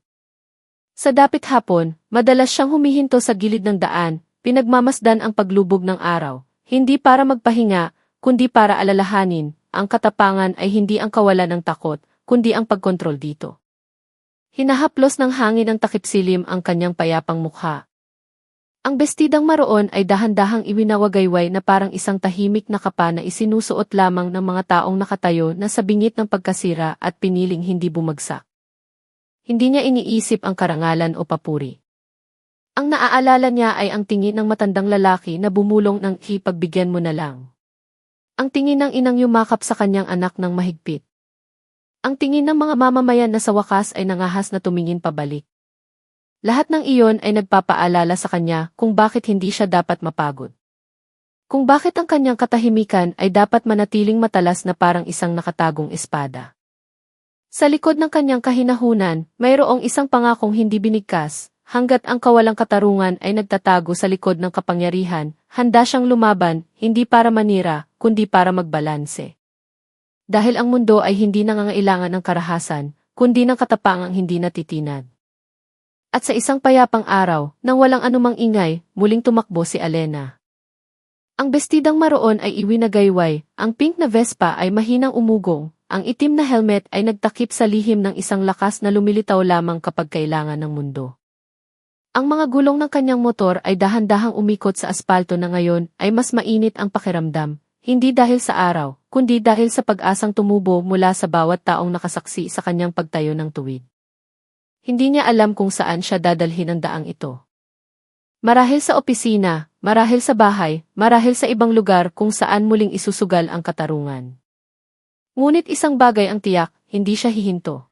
S1: Sa dapit hapon, madalas siyang humihinto sa gilid ng daan, pinagmamasdan ang paglubog ng araw, hindi para magpahinga, kundi para alalahanin, ang katapangan ay hindi ang kawalan ng takot, kundi ang pagkontrol dito. Hinahaplos ng hangin ng takipsilim ang kanyang payapang mukha. Ang bestidang maroon ay dahan-dahang iwinawagayway na parang isang tahimik na kapa na isinusuot lamang ng mga taong nakatayo na sa bingit ng pagkasira at piniling hindi bumagsak. Hindi niya iniisip ang karangalan o papuri. Ang naaalala niya ay ang tingin ng matandang lalaki na bumulong ng ipagbigyan mo na lang. Ang tingin ng inang yumakap sa kanyang anak ng mahigpit. Ang tingin ng mga mamamayan na sa wakas ay nangahas na tumingin pabalik. Lahat ng iyon ay nagpapaalala sa kanya kung bakit hindi siya dapat mapagod. Kung bakit ang kanyang katahimikan ay dapat manatiling matalas na parang isang nakatagong espada. Sa likod ng kanyang kahinahunan, mayroong isang pangakong hindi binigkas, hanggat ang kawalang katarungan ay nagtatago sa likod ng kapangyarihan, handa siyang lumaban, hindi para manira, kundi para magbalanse. Dahil ang mundo ay hindi nangangailangan ng karahasan, kundi ng katapangang hindi natitinag. At sa isang payapang araw, nang walang anumang ingay, muling tumakbo si Alena. Ang bestidang maroon ay iwinagayway, ang pink na Vespa ay mahinang umugong, ang itim na helmet ay nagtakip sa lihim ng isang lakas na lumilitaw lamang kapag kailangan ng mundo. Ang mga gulong ng kanyang motor ay dahan-dahang umikot sa aspalto na ngayon ay mas mainit ang pakiramdam, hindi dahil sa araw, kundi dahil sa pag-asang tumubo mula sa bawat taong nakasaksi sa kanyang pagtayo ng tuwid. Hindi niya alam kung saan siya dadalhin ang daang ito. Marahil sa opisina, marahil sa bahay, marahil sa ibang lugar kung saan muling isusugal ang katarungan. Ngunit isang bagay ang tiyak, hindi siya hihinto.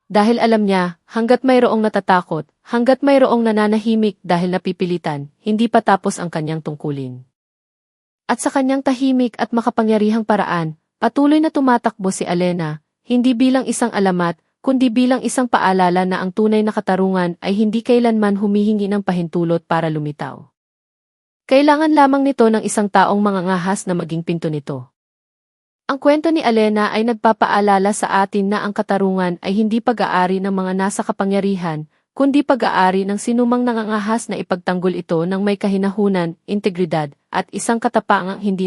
S1: Dahil alam niya, hanggat mayroong natatakot, hanggat mayroong nananahimik dahil napipilitan, hindi pa tapos ang kanyang tungkulin. At sa kanyang tahimik at makapangyarihang paraan, patuloy na tumatakbo si Alena, hindi bilang isang alamat, kundi bilang isang paalala na ang tunay na katarungan ay hindi kailanman humihingi ng pahintulot para lumitaw. Kailangan lamang nito ng isang taong mangangahas na maging pinto nito. Ang kwento ni Alena ay nagpapaalala sa atin na ang katarungan ay hindi pag-aari ng mga nasa kapangyarihan, kundi pag-aari ng sinumang nangangahas na ipagtanggol ito ng may kahinahunan, integridad, at isang katapangang hindi